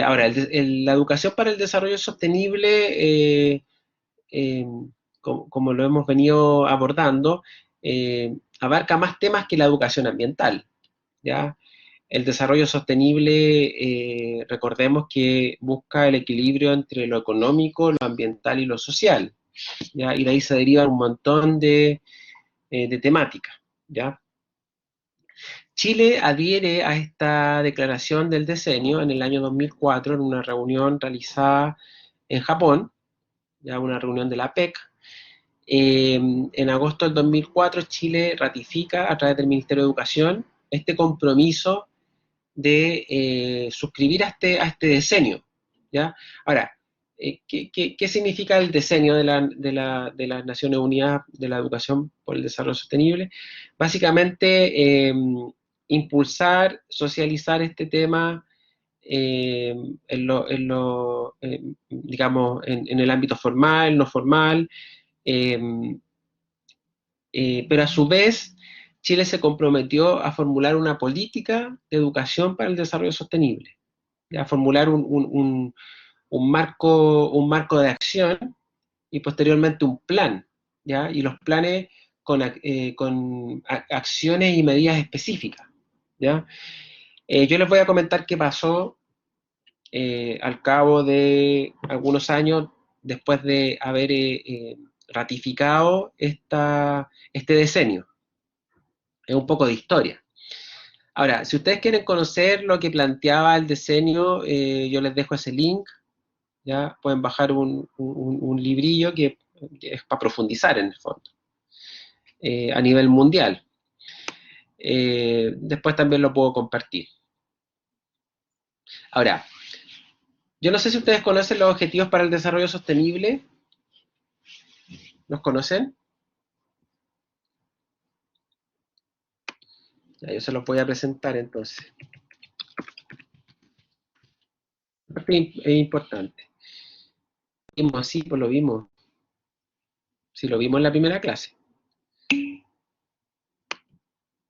Ahora, la educación para el desarrollo sostenible, eh, como lo hemos venido abordando, abarca más temas que la educación ambiental. ¿Ya? El desarrollo sostenible, recordemos que busca el equilibrio entre lo económico, lo ambiental y lo social, ¿ya? Y de ahí se derivan un montón de temáticas, ¿ya? Chile adhiere a esta declaración del decenio en el año 2004 en una reunión realizada en Japón, ya una reunión de la PEC. En agosto del 2004 Chile ratifica a través del Ministerio de Educación este compromiso de suscribir a este decenio, ¿ya? Ahora, ¿qué significa el decenio de las Naciones Unidas de la Educación por el Desarrollo Sostenible? Básicamente, impulsar, socializar este tema digamos, en el ámbito formal, no formal, eh, pero a su vez Chile se comprometió a formular una política de educación para el desarrollo sostenible, ya formular un marco de acción y posteriormente un plan, ¿ya? Y los planes con acciones y medidas específicas, ¿ya? Yo les voy a comentar qué pasó al cabo de algunos años después de haber ratificado este decenio. Es un poco de historia. Ahora, si ustedes quieren conocer lo que planteaba el decenio, yo les dejo ese link. ¿Ya? Pueden bajar un librillo que es para profundizar en el fondo, a nivel mundial. Después también lo puedo compartir. Ahora, yo no sé si ustedes conocen los Objetivos para el Desarrollo Sostenible. ¿Los conocen? Ya, yo se los voy a presentar entonces. Es importante. Sí, pues lo vimos. Sí, lo vimos en la primera clase.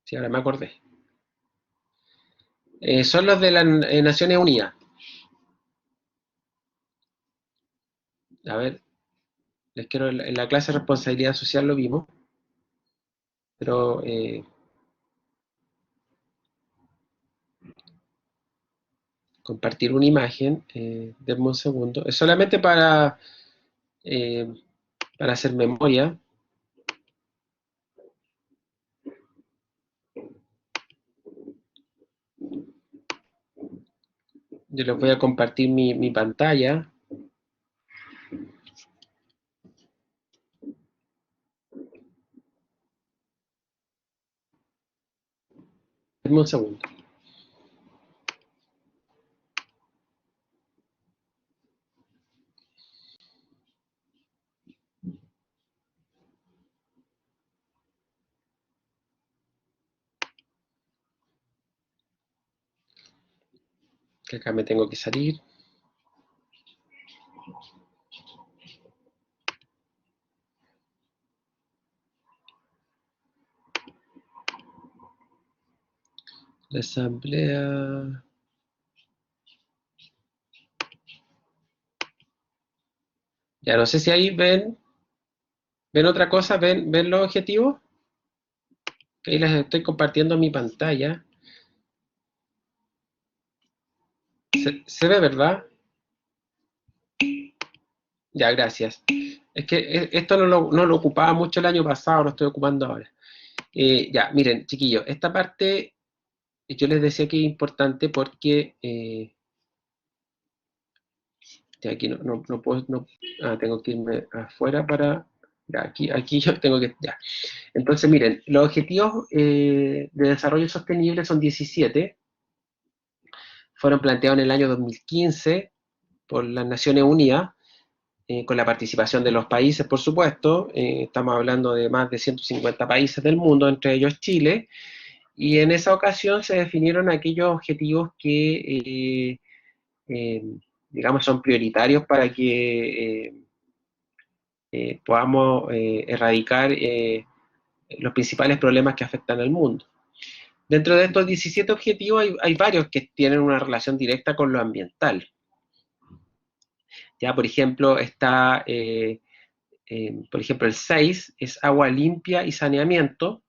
Sí, ahora me acordé. Son los de las Naciones Unidas. A ver, les quiero, en la clase de responsabilidad social lo vimos, pero compartir una imagen, denme un segundo, es solamente eh, para hacer memoria. Yo les voy a compartir mi pantalla. Denme un segundo. Que acá me tengo que salir. La asamblea. Ya no sé si ahí ven otra cosa, ven los objetivos. Ahí les estoy compartiendo mi pantalla. Se ve, ¿verdad? Ya, gracias. Es que esto no lo ocupaba mucho el año pasado, lo estoy ocupando ahora. Ya, miren, chiquillos, esta parte yo les decía que es importante porque ya aquí no puedo, tengo que irme afuera para, ya, aquí yo tengo que, ya. Entonces, miren, los objetivos de desarrollo sostenible son 17, fueron planteados en el año 2015 por las Naciones Unidas, con la participación de los países, por supuesto. Estamos hablando de más de 150 países del mundo, entre ellos Chile, y en esa ocasión se definieron aquellos objetivos que, digamos, son prioritarios para que podamos erradicar los principales problemas que afectan al mundo. Dentro de estos 17 objetivos hay varios que tienen una relación directa con lo ambiental. Ya, por ejemplo, está, por ejemplo, el 6 es agua limpia y saneamiento.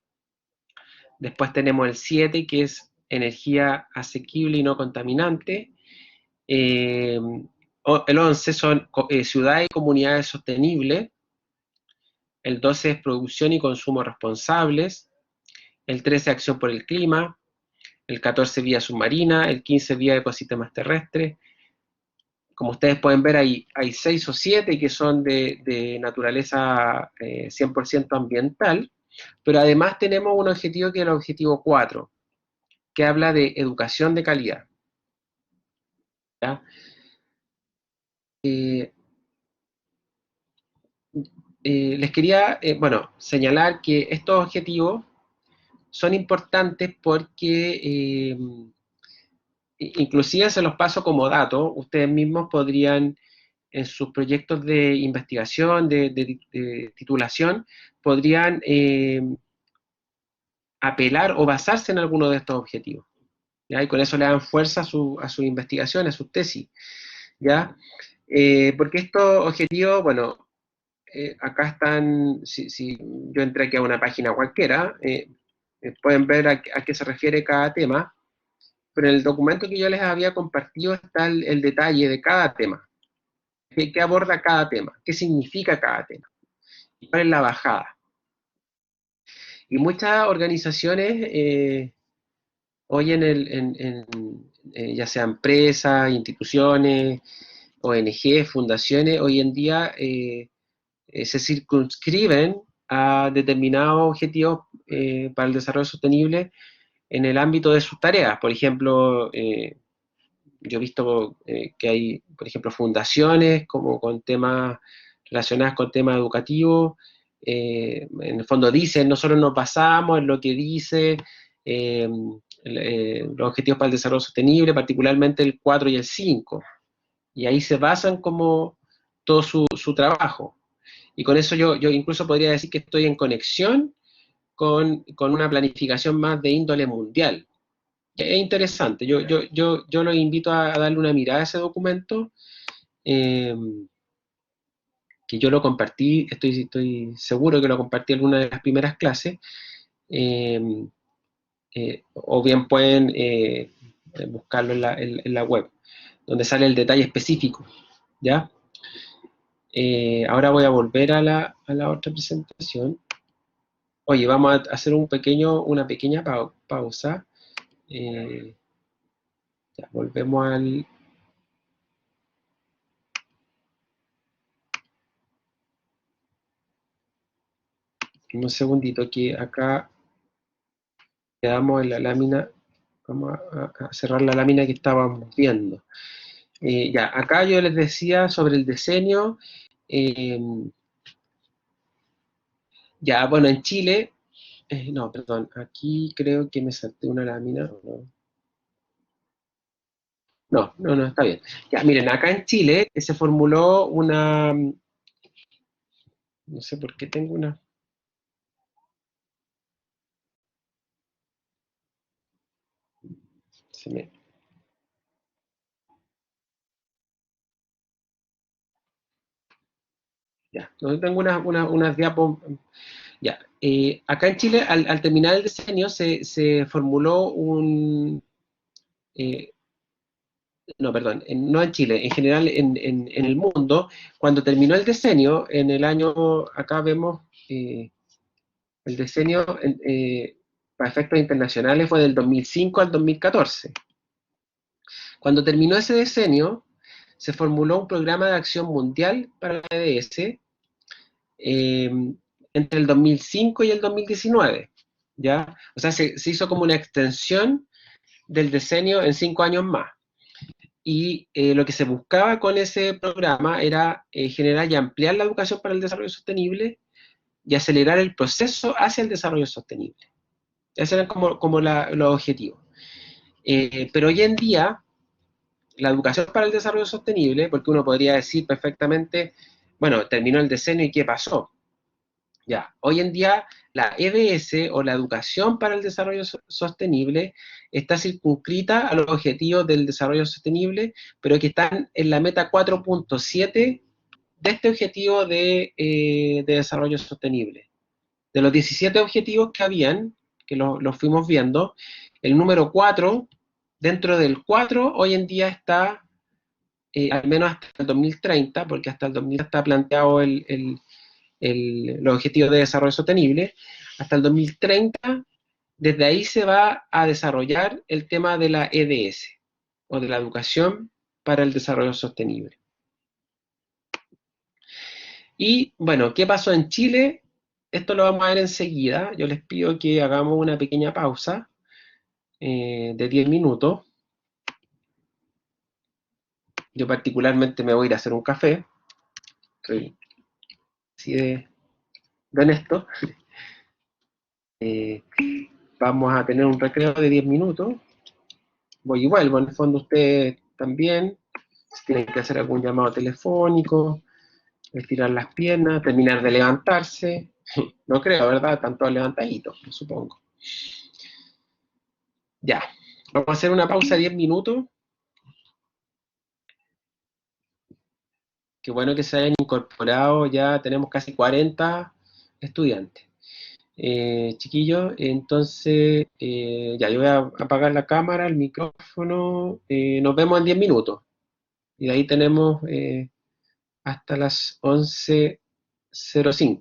Después tenemos el 7, que es energía asequible y no contaminante. El 11 son ciudades y comunidades sostenibles. El 12 es producción y consumo responsables. El 13, acción por el clima. El 14, vía submarina. El 15, vía ecosistemas terrestres. Como ustedes pueden ver, hay 6 o 7 que son de naturaleza 100% ambiental, pero además tenemos un objetivo que es el objetivo 4, que habla de educación de calidad. ¿Ya? Les quería, bueno, señalar que estos objetivos son importantes porque inclusive se los paso como dato, ustedes mismos podrían en sus proyectos de investigación, de titulación, podrían apelar o basarse en alguno de estos objetivos. ¿ya? Y con eso le dan fuerza a su investigación, a sus tesis, ¿ya? Porque estos objetivos, bueno, acá están, si yo entré aquí a una página cualquiera, pueden ver a qué se refiere cada tema, pero en el documento que yo les había compartido está el detalle de cada tema, qué aborda cada tema, qué significa cada tema, y cuál es la bajada. Y muchas organizaciones, hoy ya sea empresas, instituciones, ONG, fundaciones, hoy en día se circunscriben a determinados objetivos para el desarrollo sostenible en el ámbito de sus tareas. Por ejemplo, yo he visto que hay, por ejemplo, fundaciones como con temas relacionados con temas educativos. En el fondo dicen, nosotros nos basamos en lo que dice los objetivos para el desarrollo sostenible, particularmente el 4 y el 5. Y ahí se basan como todo su trabajo. Y con eso yo incluso podría decir que estoy en conexión con una planificación más de índole mundial. Es interesante, yo los invito a darle una mirada a ese documento, eh, que yo lo compartí, estoy seguro que lo compartí en alguna de las primeras clases, eh, o bien pueden buscarlo en la web, donde sale el detalle específico, ¿ya? Ahora voy a volver a la otra presentación. Oye, vamos a hacer una pequeña pausa. Ya, volvemos un segundito, que acá quedamos en la lámina. Vamos a cerrar la lámina que estábamos viendo. Ya, acá yo les decía sobre el diseño. Ya, bueno, en Chile, no, perdón, aquí creo que me salté una lámina. No, está bien. Ya, miren, acá en Chile se formuló no sé por qué tengo una. Se me, ya, no tengo unas diapos. Ya, acá en Chile, al terminar el diseño, se formuló eh, no, perdón, no en Chile, en general en el mundo, cuando terminó el diseño, en el año, acá vemos el diseño para efectos internacionales fue del 2005 al 2014. Cuando terminó ese diseño, se formuló un programa de acción mundial para la EDS eh, entre el 2005 y el 2019, ¿ya? O sea, se hizo como una extensión del diseño en 5 años más. Y lo que se buscaba con ese programa era generar y ampliar la educación para el desarrollo sostenible y acelerar el proceso hacia el desarrollo sostenible. Esos eran como los objetivos. Pero hoy en día, la educación para el desarrollo sostenible, porque uno podría decir perfectamente, bueno, terminó el diseño y ¿qué pasó? Ya, hoy en día la EDS o la educación para el desarrollo sostenible está circunscrita a los objetivos del desarrollo sostenible, pero que están en la meta 4.7 de este objetivo de desarrollo sostenible. De los 17 objetivos que habían, que los fuimos viendo, el número 4, dentro del 4, hoy en día está, al menos hasta el 2030, porque hasta el 2030 está planteado los objetivos de desarrollo sostenible, hasta el 2030, desde ahí se va a desarrollar el tema de la EDS, o de la educación para el desarrollo sostenible. Y bueno, ¿qué pasó en Chile? Esto lo vamos a ver enseguida. Yo les pido que hagamos una pequeña pausa de 10 minutos. Yo particularmente me voy a ir a hacer un café. Estoy así de honesto. Vamos a tener un recreo de 10 minutos. Voy y vuelvo. En el fondo ustedes también, si tienen que hacer algún llamado telefónico, estirar las piernas, terminar de levantarse. No creo, ¿verdad? Están todos levantaditos, supongo. Ya. Vamos a hacer una pausa de 10 minutos. Qué bueno que se hayan incorporado, ya tenemos casi 40 estudiantes. Chiquillos, entonces ya yo voy a apagar la cámara, el micrófono, nos vemos en 10 minutos. Y de ahí tenemos hasta las 11:05.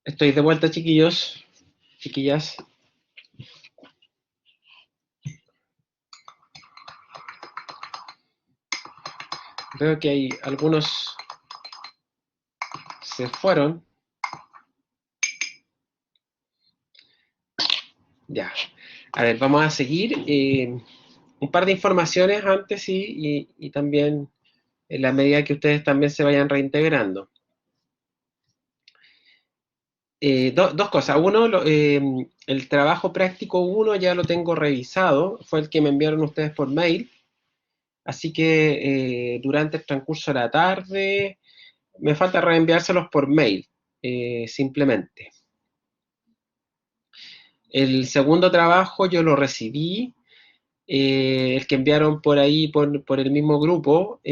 Estoy de vuelta, chiquillos, chiquillas. Veo que hay algunos se fueron. Ya. A ver, vamos a seguir. Un par de informaciones antes y también en la medida que ustedes también se vayan reintegrando. Dos cosas. Uno, el trabajo práctico 1 ya lo tengo revisado, fue el que me enviaron ustedes por mail, así que durante el transcurso de la tarde me falta reenviárselos por mail, simplemente. El segundo trabajo yo lo recibí, el que enviaron por ahí, por el mismo grupo,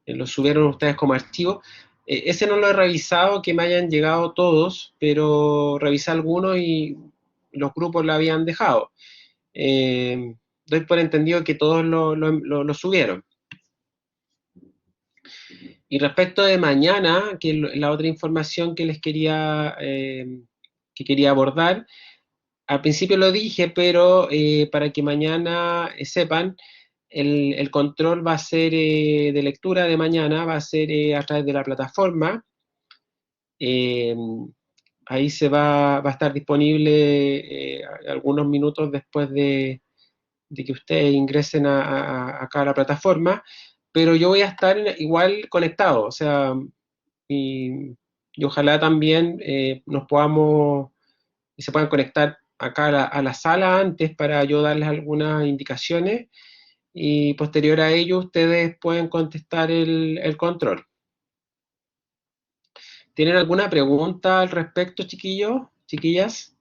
lo subieron ustedes como archivo. Ese no lo he revisado, que me hayan llegado todos, pero revisé algunos y los grupos lo habían dejado. Doy por entendido que todos lo subieron. Y respecto de mañana, que es la otra información que les quería abordar, al principio lo dije, pero para que mañana sepan, el control va a ser de lectura de mañana, va a ser a través de la plataforma. Eh, Ahí va a estar disponible algunos minutos después de que ustedes ingresen acá a la plataforma, pero yo voy a estar igual conectado, o sea, y ojalá también se puedan conectar acá a la sala antes para yo darles algunas indicaciones y posterior a ello ustedes pueden contestar el control. ¿Tienen alguna pregunta al respecto, chiquillos, chiquillas?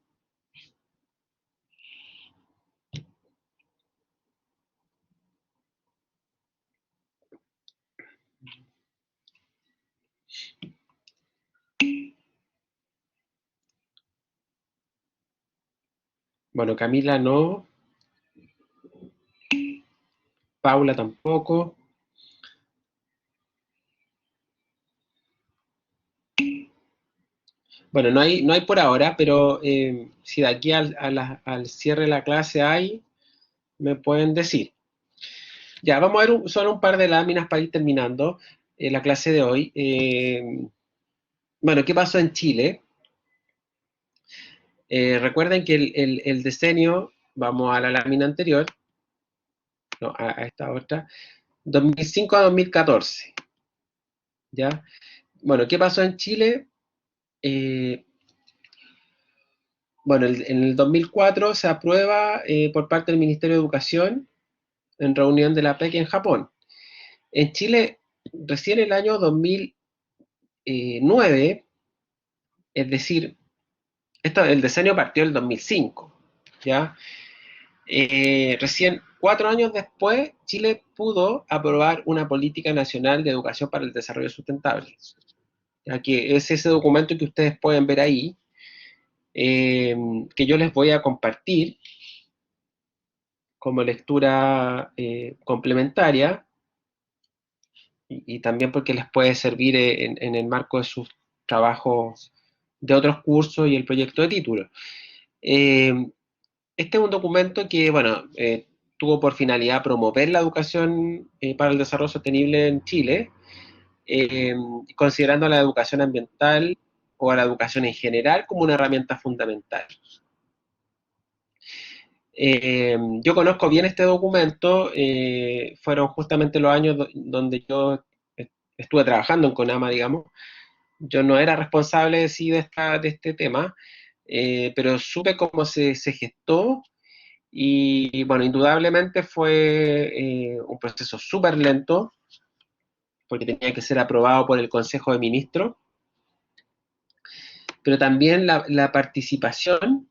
Bueno, Camila no, Paula tampoco. Bueno, no hay por ahora, pero si de aquí al cierre de la clase hay, me pueden decir. Ya, vamos a ver solo un par de láminas para ir terminando la clase de hoy. Bueno, ¿qué pasó en Chile? Recuerden que el decenio, vamos a la lámina anterior, no, a esta otra, 2005 a 2014. ¿Ya? Bueno, ¿qué pasó en Chile? Bueno, en el 2004 se aprueba por parte del Ministerio de Educación en reunión de la PEC en Japón. En Chile, recién el año 2009, es decir, el decenio partió el 2005, ¿ya? Recién 4 años después, Chile pudo aprobar una política nacional de educación para el desarrollo sustentable, ya que es ese documento que ustedes pueden ver ahí, que yo les voy a compartir como lectura complementaria y también porque les puede servir en el marco de sus trabajos de otros cursos y el proyecto de título. Este es un documento que, bueno, tuvo por finalidad promover la educación para el desarrollo sostenible en Chile, considerando a la educación ambiental o a la educación en general como una herramienta fundamental. Yo conozco bien este documento, fueron justamente los años donde yo estuve trabajando en CONAMA, digamos. Yo no era responsable sí de este tema, pero supe cómo se gestó y, bueno, indudablemente fue un proceso súper lento porque tenía que ser aprobado por el Consejo de Ministros, pero también la participación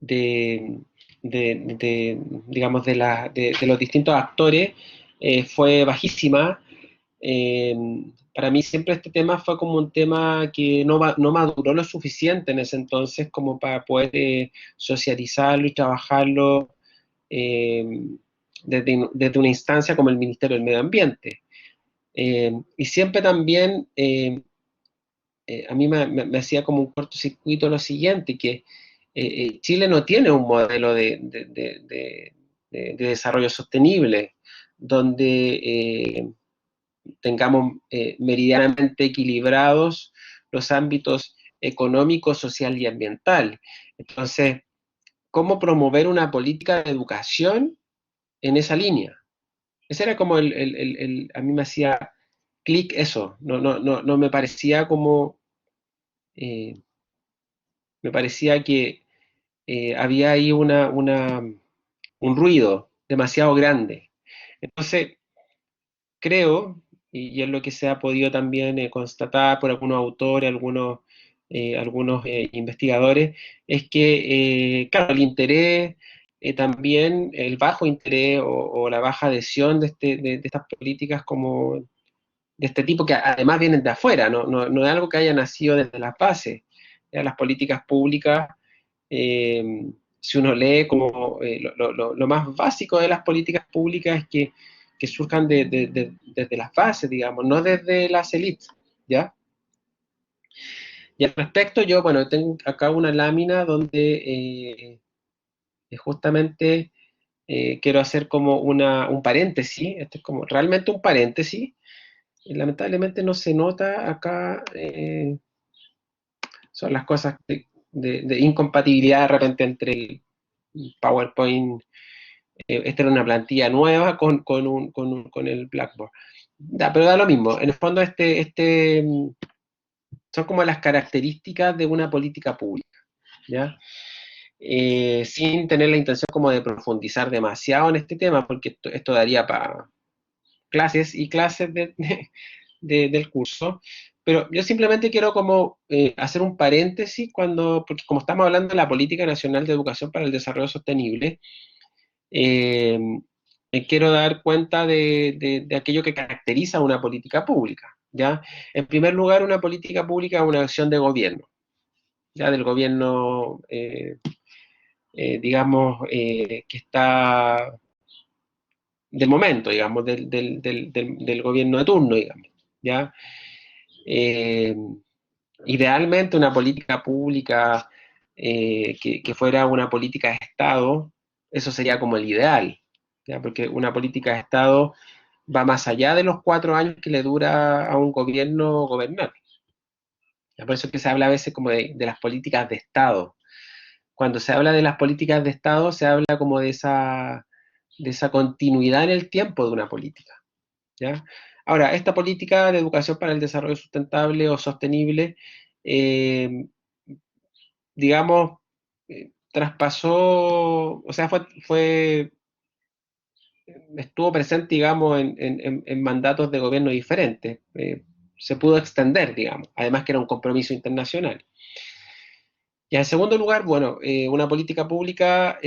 de, digamos, de los distintos actores fue bajísima. Eh, para mí siempre este tema fue como un tema que no maduró lo suficiente en ese entonces como para poder socializarlo y trabajarlo eh, desde una instancia como el Ministerio del Medio Ambiente. Y siempre también a mí me hacía como un cortocircuito lo siguiente, que Chile no tiene un modelo de desarrollo sostenible donde tengamos meridianamente equilibrados los ámbitos económico, social y ambiental. Entonces, ¿cómo promover una política de educación en esa línea? Ese era como a mí me hacía clic eso, no me parecía como, eh, me parecía que había ahí un ruido demasiado grande. Entonces, creo, y es lo que se ha podido también constatar por algunos autores, algunos investigadores, es que, claro, el interés, también el bajo interés o la baja adhesión de estas políticas como de este tipo, que además vienen de afuera, no es algo que haya nacido desde las bases. Ya las políticas públicas, eh, si uno lee como lo más básico de las políticas públicas es que surjan desde las bases, digamos, no desde las élites, ¿ya? Y al respecto yo, bueno, tengo acá una lámina donde justamente quiero hacer como un paréntesis, esto es como realmente un paréntesis, y lamentablemente no se nota acá, son las cosas de incompatibilidad de repente entre el PowerPoint. Esta era una plantilla nueva con el Blackboard. Pero da lo mismo. En el fondo, son como las características de una política pública, ¿ya? Sin tener la intención como de profundizar demasiado en este tema, porque esto daría para clases y clases del curso. Pero yo simplemente quiero como hacer un paréntesis porque como estamos hablando de la Política Nacional de Educación para el Desarrollo Sostenible, eh, quiero dar cuenta de aquello que caracteriza una política pública, ¿ya? En primer lugar, una política pública es una acción de gobierno, ¿ya? Del gobierno, digamos, que está del momento, digamos, del gobierno de turno, digamos, ¿ya? Eh, Idealmente una política pública que fuera una política de Estado, eso sería como el ideal, ¿ya? Porque una política de Estado va más allá de los 4 años que le dura a un gobierno gobernar. ¿Ya? Por eso es que se habla a veces como de las políticas de Estado. Cuando se habla de las políticas de Estado, se habla como de esa continuidad en el tiempo de una política, ¿ya? Ahora, esta política de educación para el desarrollo sustentable o sostenible, eh, digamos, traspasó, o sea, estuvo presente, digamos, en mandatos de gobierno diferentes. Se pudo extender, digamos, además que era un compromiso internacional. Y en segundo lugar, bueno, una política pública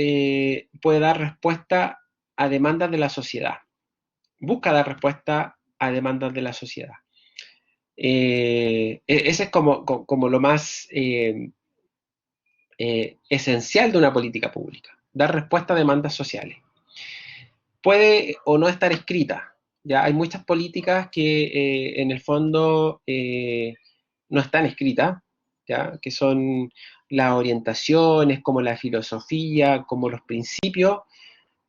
puede dar respuesta a demandas de la sociedad, busca dar respuesta a demandas de la sociedad. Ese es como lo más esencial de una política pública, dar respuesta a demandas sociales. Puede o no estar escrita, ya hay muchas políticas que en el fondo no están escritas, ya que son las orientaciones, como la filosofía, como los principios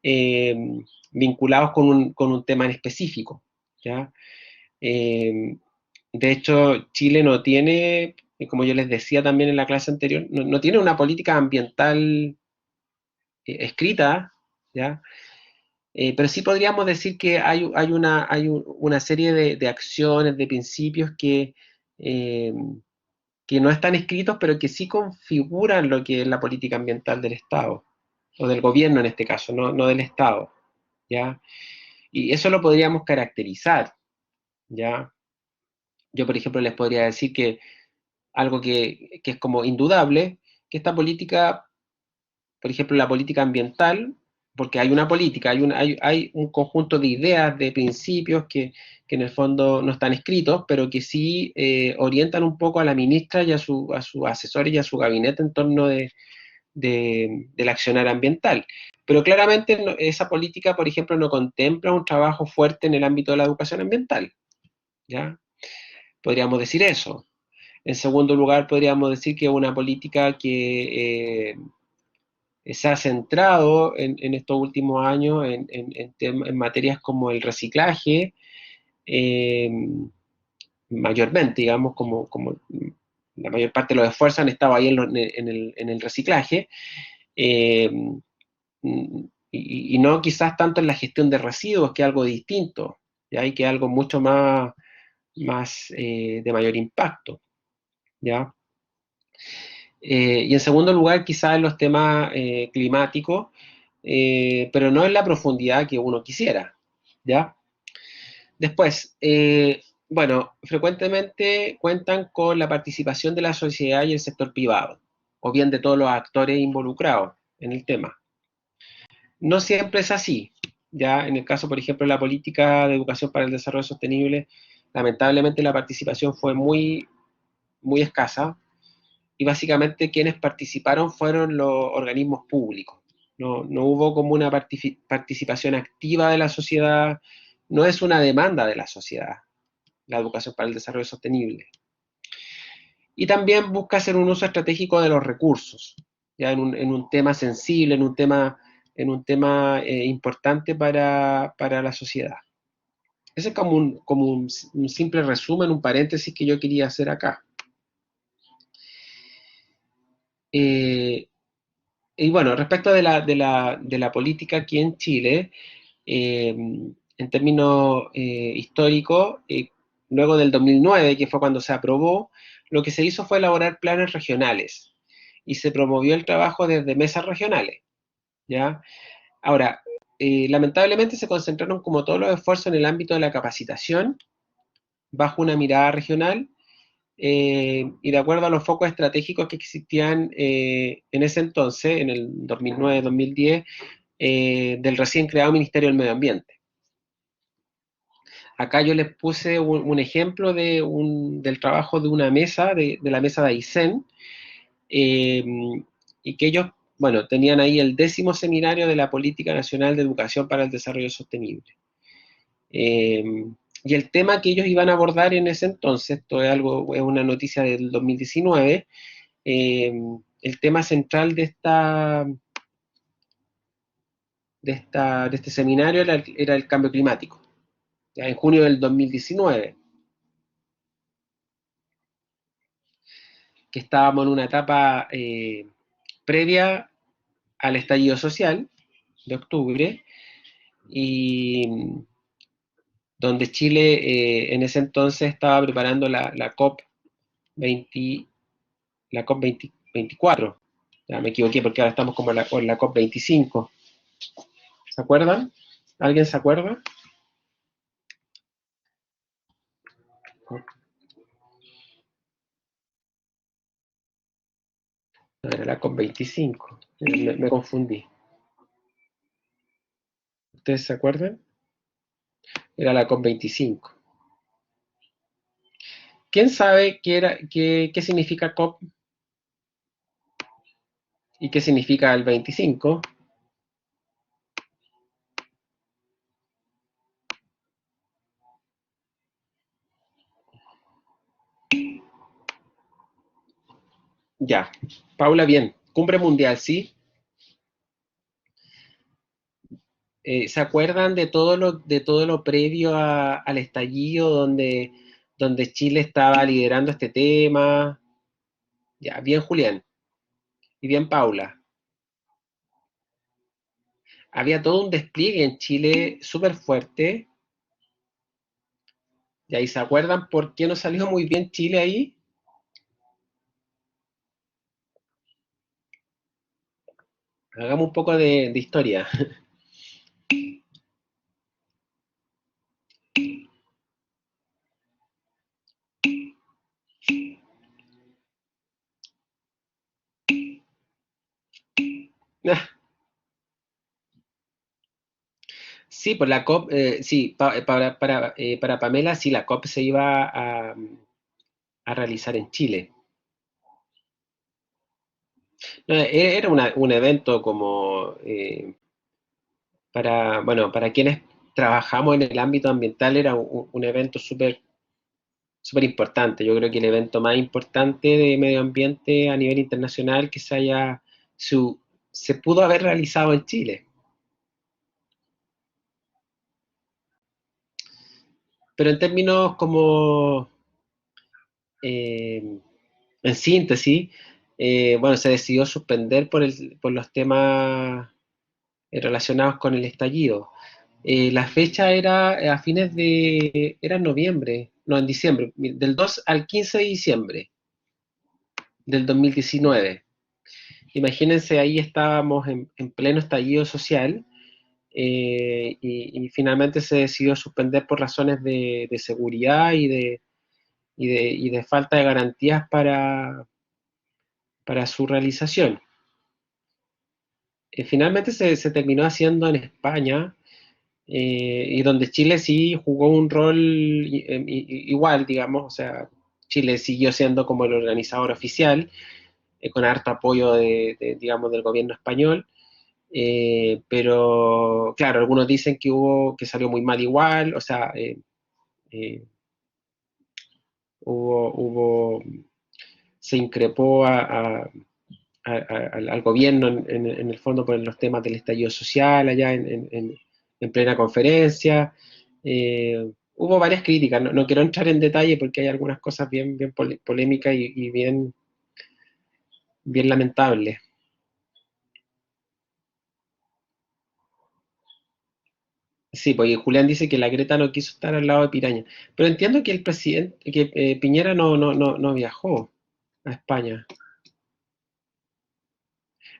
eh, vinculados con un tema en específico, ¿ya? Eh, de hecho, Chile no tiene, como yo les decía también en la clase anterior, no tiene una política ambiental escrita, ¿ya? Pero sí podríamos decir que hay una serie de acciones, de principios eh, que no están escritos, pero que sí configuran lo que es la política ambiental del Estado, o del gobierno en este caso, no del Estado, ¿ya? Y eso lo podríamos caracterizar, ¿ya? Yo, por ejemplo, les podría decir que algo que es como indudable, que esta política, por ejemplo, la política ambiental, porque hay una política, hay un conjunto de ideas, de principios que en el fondo no están escritos, pero que sí orientan un poco a la ministra y a su asesor y a su gabinete en torno del accionar ambiental. Pero claramente esa política, por ejemplo, no contempla un trabajo fuerte en el ámbito de la educación ambiental, ¿ya? Podríamos decir eso. En segundo lugar, podríamos decir que es una política que se ha centrado en estos últimos años en materias como el reciclaje, eh, mayormente, digamos, como la mayor parte de los esfuerzos han estado ahí en el reciclaje, eh, y no quizás tanto en la gestión de residuos, que es algo distinto, ¿ya? Y que es algo mucho más de mayor impacto, ¿ya? Y en segundo lugar, quizás en los temas climáticos, pero no en la profundidad que uno quisiera, ¿ya? Después, bueno, frecuentemente cuentan con la participación de la sociedad y el sector privado, o bien de todos los actores involucrados en el tema. No siempre es así, ya en el caso, por ejemplo, de la política de educación para el desarrollo sostenible, lamentablemente la participación fue muy escasa, y básicamente quienes participaron fueron los organismos públicos. No hubo como una participación activa de la sociedad, no es una demanda de la sociedad, la educación para el desarrollo sostenible. Y también busca hacer un uso estratégico de los recursos, ya en un tema sensible, en un tema importante para la sociedad. Ese es como un simple resumen, un paréntesis que yo quería hacer acá. Eh, y bueno, respecto de la política aquí en Chile, en términos históricos, luego del 2009, que fue cuando se aprobó, lo que se hizo fue elaborar planes regionales y se promovió el trabajo desde mesas regionales, ¿ya? Ahora, lamentablemente se concentraron como todos los esfuerzos en el ámbito de la capacitación, bajo una mirada regional, y de acuerdo a los focos estratégicos que existían en ese entonces, en el 2009-2010, del recién creado Ministerio del Medio Ambiente. Acá yo les puse un ejemplo del trabajo de una mesa, de la mesa de Aysén, eh, y que ellos, bueno, tenían ahí el 10º seminario de la Política Nacional de Educación para el Desarrollo Sostenible. Eh, y el tema que ellos iban a abordar en ese entonces, esto es una noticia del 2019, eh, el tema central de este seminario era el cambio climático, ya en junio del 2019, que estábamos en una etapa previa al estallido social de octubre, y donde Chile en ese entonces estaba preparando la COP 20, la COP 24. Ya me equivoqué porque ahora estamos como en la COP 25. ¿Se acuerdan? ¿Alguien se acuerda? No, era la COP 25. Me confundí. ¿Ustedes se acuerdan? Era la COP 25. ¿Quién sabe qué significa COP y qué significa el 25? Ya, Paula, bien. Cumbre mundial, ¿sí? ¿Se acuerdan de todo lo previo al estallido donde Chile estaba liderando este tema? Ya, bien Julián y bien Paula. Había todo un despliegue en Chile súper fuerte. ¿Y ahí se acuerdan por qué no salió muy bien Chile ahí? Hagamos un poco de historia. Sí, pues la COP, sí, para Pamela, sí, la COP se iba a realizar en Chile. No, era un evento como bueno, para quienes trabajamos en el ámbito ambiental era un evento súper importante. Yo creo que el evento más importante de medio ambiente a nivel internacional que su, se pudo haber realizado en Chile. Pero en términos como, en síntesis, bueno, se decidió suspender por los temas relacionados con el estallido. La fecha era era en noviembre, no, en diciembre, del 2 al 15 de diciembre del 2019. Imagínense, ahí estábamos en pleno estallido social, y finalmente se decidió suspender por razones de seguridad y de falta de garantías para su realización. Finalmente se terminó haciendo en España, y donde Chile sí jugó un rol igual, digamos, o sea, Chile siguió siendo como el organizador oficial, con harto apoyo digamos, del gobierno español, pero claro, algunos dicen que salió muy mal igual, o sea, eh, hubo, se increpó al gobierno en el fondo por los temas del estallido social allá en plena conferencia. Hubo varias críticas, no quiero entrar en detalle porque hay algunas cosas bien polémicas y bien lamentables. Sí, porque Julián dice que la Greta no quiso estar al lado de Piraña, pero entiendo que el presidente, que Piñera no viajó a España.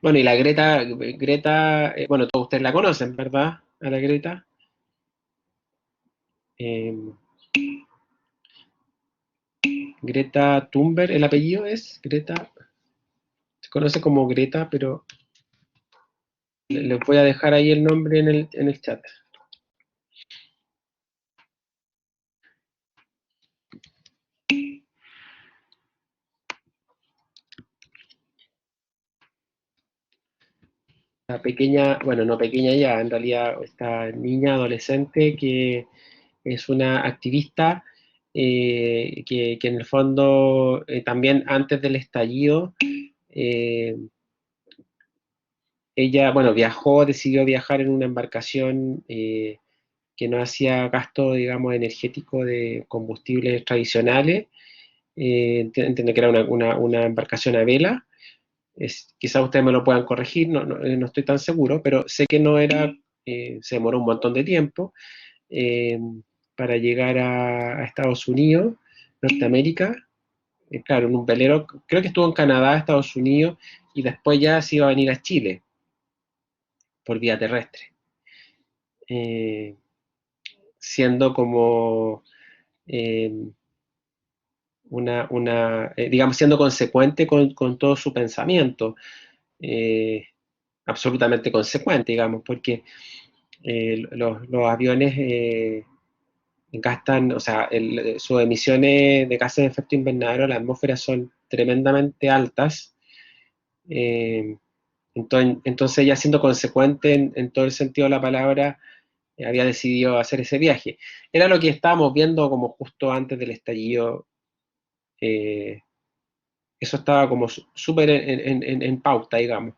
Bueno, y la Greta, bueno, todos ustedes la conocen, ¿verdad? A la Greta. Eh, Greta Thunberg, el apellido es Greta, se conoce como Greta, pero les voy a dejar ahí el nombre en el chat. La pequeña, bueno, no pequeña ya, en realidad esta niña adolescente que es una activista, que en el fondo, también antes del estallido, eh, ella, bueno, decidió viajar en una embarcación, que no hacía gasto, digamos, energético de combustibles tradicionales. Entiendo que era una embarcación a vela. Quizás ustedes me lo puedan corregir, no estoy tan seguro, pero sé que no era, se demoró un montón de tiempo, eh, para llegar a Estados Unidos, Norteamérica. Claro, en un velero, creo que estuvo en Canadá, Estados Unidos, y después ya se iba a venir a Chile por vía terrestre. Eh, Siendo como, eh, digamos, siendo consecuente con todo su pensamiento, eh, absolutamente consecuente, digamos, porque los aviones, gastan, o sea, sus emisiones de gases de efecto invernadero a la atmósfera son tremendamente altas. eh, entonces, ella siendo consecuente en todo el sentido de la palabra, había decidido hacer ese viaje. Era lo que estábamos viendo como justo antes del estallido. eh, Eso estaba como súper en pauta, digamos.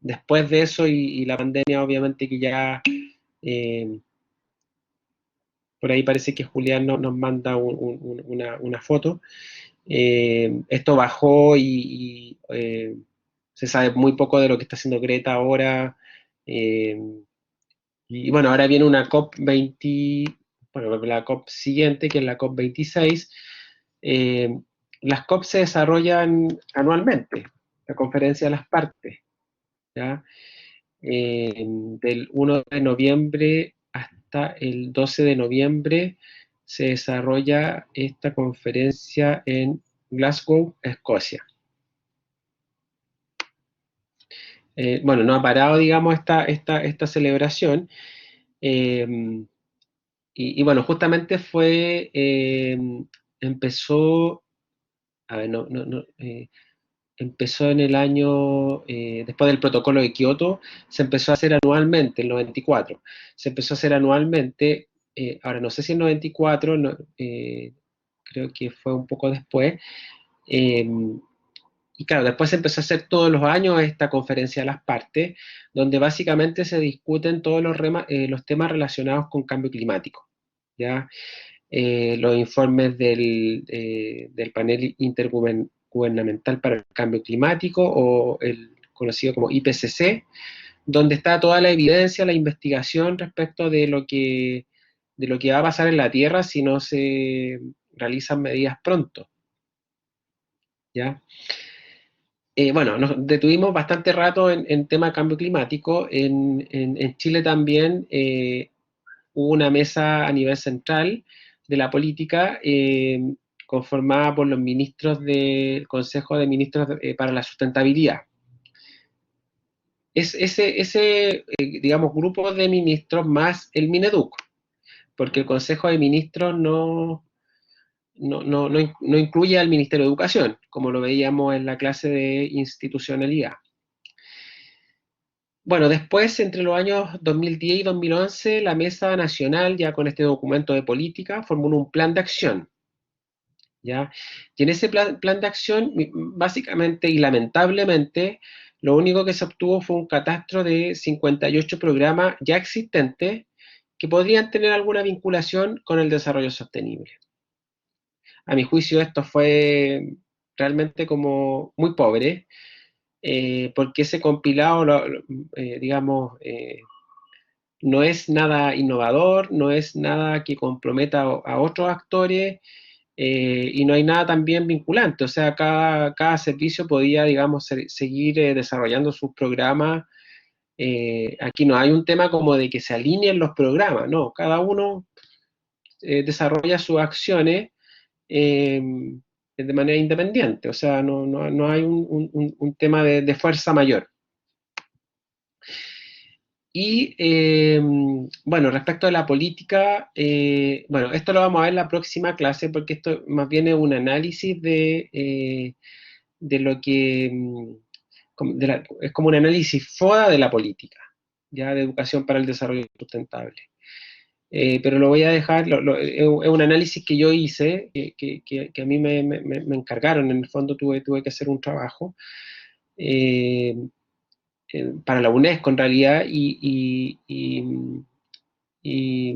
Después de eso y la pandemia, obviamente que ya, eh, por ahí parece que Julián nos manda una foto. Esto bajó se sabe muy poco de lo que está haciendo Greta ahora. eh, y bueno, ahora viene una COP20, bueno, la COP siguiente, que es la COP26. Eh, las COP se desarrollan anualmente, la conferencia de las partes, ¿ya? Del 1 de noviembre hasta el 12 de noviembre se desarrolla esta conferencia en Glasgow, Escocia. Bueno, no ha parado, digamos, esta celebración. eh, bueno, justamente empezó, a ver, empezó en el año, después del protocolo de Kioto, se empezó a hacer anualmente, en el 94. Se empezó a hacer anualmente, ahora no sé si en 94, no, creo que fue un poco después. eh, y claro, después se empezó a hacer todos los años esta conferencia de las partes, donde básicamente se discuten todos los temas relacionados con cambio climático. ¿Ya? Los informes del panel intergubernamental para el cambio climático, o el conocido como IPCC, donde está toda la evidencia, la investigación respecto de lo que va a pasar en la Tierra si no se realizan medidas pronto. ¿Ya? Bueno, nos detuvimos bastante rato en tema de cambio climático. En Chile también hubo una mesa a nivel central de la política, conformada por los ministros del Consejo de Ministros para la Sustentabilidad. Es ese digamos, grupo de ministros más el Mineduc, porque el Consejo de Ministros no incluye al Ministerio de Educación, como lo veíamos en la clase de institucionalidad. Bueno, después, entre los años 2010 y 2011, la Mesa Nacional, ya con este documento de política, formuló un plan de acción, ¿ya? Y en ese plan de acción, básicamente y lamentablemente, lo único que se obtuvo fue un catastro de 58 programas ya existentes que podrían tener alguna vinculación con el desarrollo sostenible. A mi juicio, esto fue realmente como muy pobre, porque ese compilado, digamos, no es nada innovador, no es nada que comprometa a otros actores, y no hay nada también vinculante. O sea, cada servicio podía, digamos, seguir desarrollando sus programas. Aquí no hay un tema como de que se alineen los programas, no, cada uno desarrolla sus acciones eh, de manera independiente, o sea, no hay un tema de fuerza mayor. Y bueno, respecto a la política, bueno, esto lo vamos a ver en la próxima clase, porque esto más bien es un análisis de lo que, es como un análisis FODA de la política, ya de educación para el desarrollo sustentable. Pero lo voy a dejar, es un análisis que yo hice, que a mí me encargaron, en el fondo tuve que hacer un trabajo. eh, para la UNESCO en realidad, y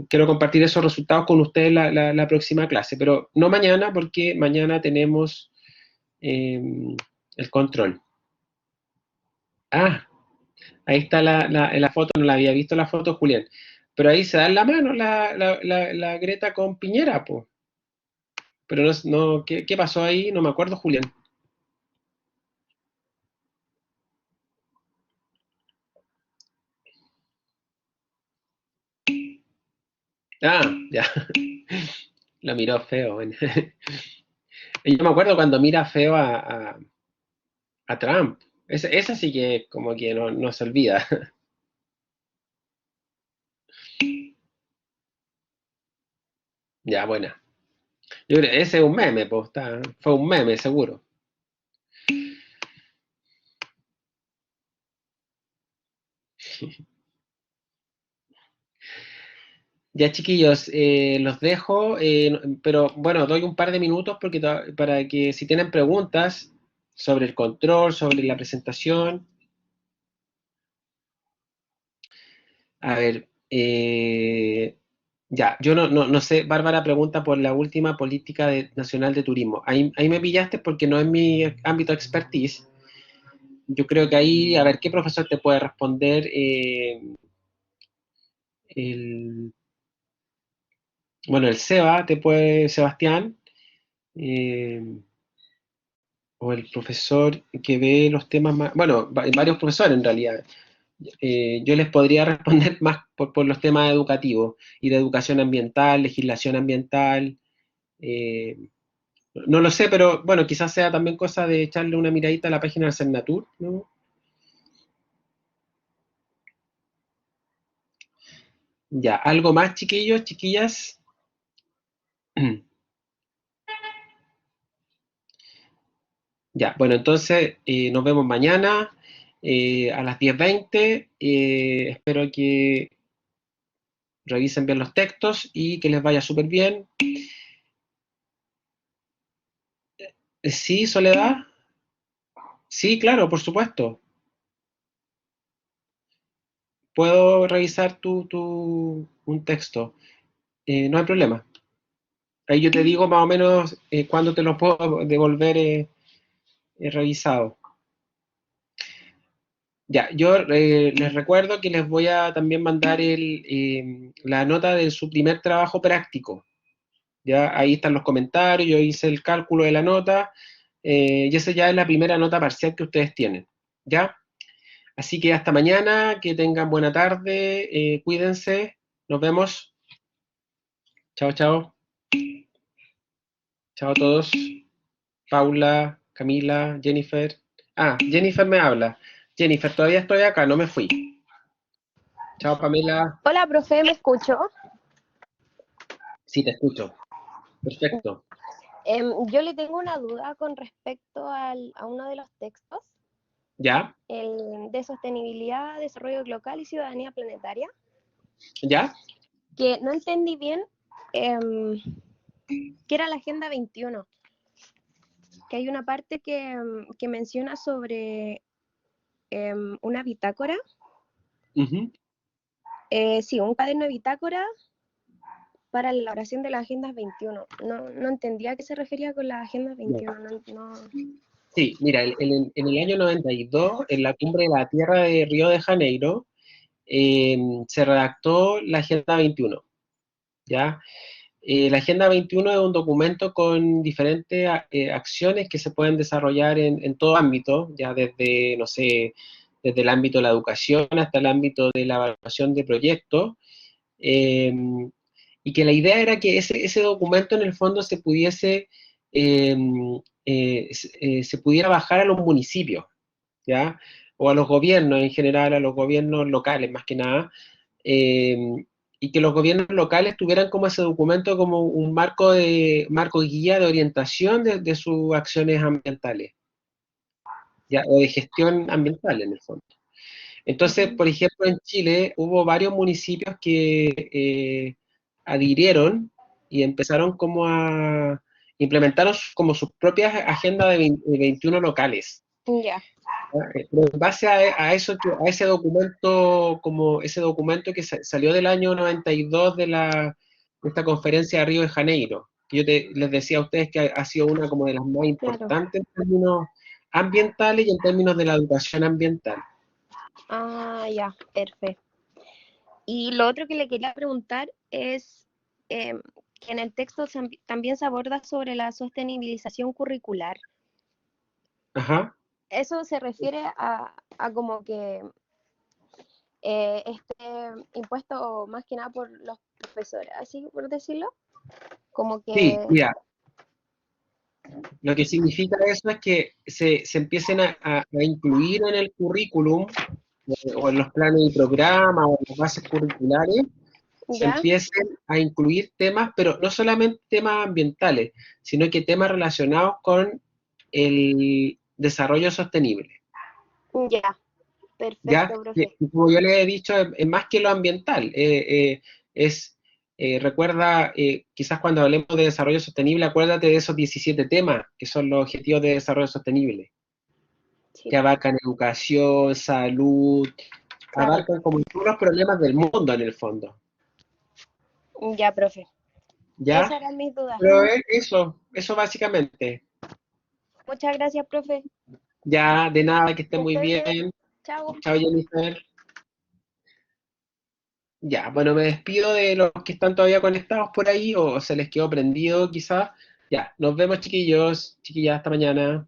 quiero compartir esos resultados con ustedes la próxima clase, pero no mañana, porque mañana tenemos eh, el control. Ah, ahí está la foto, no la había visto la foto, Julián, pero ahí se da en la mano la Greta con Piñera, pues. Pero ¿qué pasó ahí? No me acuerdo, Julián. Ah, ya. Lo miró feo. Bueno. Yo me acuerdo cuando mira feo a Trump. Esa sí que como que no se olvida. Ya, buena. Yo creo, ese es un meme, pues, fue un meme, seguro. Ya, chiquillos, los dejo, pero bueno, doy un par de minutos porque para que si tienen preguntas sobre el control, sobre la presentación. A ver, ya, yo no sé, Bárbara pregunta por la última política nacional de turismo. Ahí me pillaste porque no es mi ámbito de expertise. Yo creo que ahí, a ver, ¿qué profesor te puede responder? El, bueno, el Sebastián, eh, o el profesor que ve los temas más, bueno, varios profesores en realidad. Yo les podría responder más por los temas educativos y de educación ambiental, legislación ambiental. eh, no lo sé, pero bueno, quizás sea también cosa de echarle una miradita a la página del Cernatur, ¿no? Ya, ¿algo más, chiquillos, chiquillas? Ya, bueno, entonces nos vemos mañana a las 10:20. Espero que revisen bien los textos y que les vaya súper bien. Sí, Soledad. Sí, claro, por supuesto. Puedo revisar un texto. No hay problema. Ahí yo te digo más o menos cuándo te lo puedo devolver revisado. Ya, yo les recuerdo que les voy a también mandar la nota de su primer trabajo práctico. Ya, ahí están los comentarios, yo hice el cálculo de la nota, y esa ya es la primera nota parcial que ustedes tienen. ¿Ya? Así que hasta mañana, que tengan buena tarde, cuídense, nos vemos. Chao, chao. Chao a todos. Paula, Camila, Jennifer. Ah, Jennifer me habla. Jennifer, todavía estoy acá, no me fui. Chao, Pamela. Hola, profe, ¿me escucho? Sí, te escucho. Perfecto. Yo le tengo una duda con respecto a uno de los textos, ¿Ya? el de sostenibilidad, desarrollo local y ciudadanía planetaria, ¿Ya? que no entendí bien qué era la Agenda 21, que hay una parte que menciona sobre una bitácora, Ujú. sí, un cuaderno de bitácora para la elaboración de las Agendas 21. No entendía a qué se refería con las Agendas Ya. 21. No. Sí, mira, en el año 92, en la cumbre de la Tierra de Río de Janeiro, se redactó la Agenda 21, ¿ya? La Agenda 21 es un documento con diferentes acciones que se pueden desarrollar en todo ámbito, ya desde, no sé, desde el ámbito de la educación hasta el ámbito de la evaluación de proyectos, eh, y que la idea era que ese documento en el fondo se pudiese, eh, se pudiera bajar a los municipios, ¿ya? O a los gobiernos en general, a los gobiernos locales más que nada, eh, y que los gobiernos locales tuvieran como ese documento como un marco guía de orientación de sus acciones ambientales, ¿ya? O de gestión ambiental en el fondo. Entonces, por ejemplo, en Chile hubo varios municipios que adhirieron y empezaron como implementaron como sus propias agendas de 21 locales. Ya. Pero en base a eso, a ese documento, como ese documento que salió del año 92 de esta conferencia de Río de Janeiro, que yo les decía a ustedes que ha sido una como de las más Claro. importantes en términos ambientales y en términos de la educación ambiental. Ah, ya, perfecto. Y lo otro que le quería preguntar es que en el texto también se aborda sobre la sostenibilización curricular. Ajá. Eso se refiere a como que esté impuesto más que nada por los profesores, así por decirlo. Como Sí, que, mira, lo que significa eso es que se empiecen a incluir en el currículum o en los planes y programas o en las bases curriculares, se ya, empiecen a incluir temas, pero no solamente temas ambientales, sino que temas relacionados con el desarrollo sostenible. ya, Ya, perfecto, profe. y como yo les he dicho, es más que lo ambiental, recuerda, quizás cuando hablemos de desarrollo sostenible, acuérdate de esos 17 temas que son los objetivos de desarrollo sostenible, Sí, que abarcan educación, salud, claro. abarcan como todos los problemas del mundo en el fondo, Ya, profe. ¿ya? Esas eran mis dudas. Pero eso básicamente. Muchas gracias, profe. Ya, de nada, que esté Que muy esté bien. bien. Chao. Chao, Jennifer. Ya, bueno, me despido de los que están todavía conectados por ahí o se les quedó prendido quizás. Ya, nos vemos chiquillos, chiquillas, hasta mañana.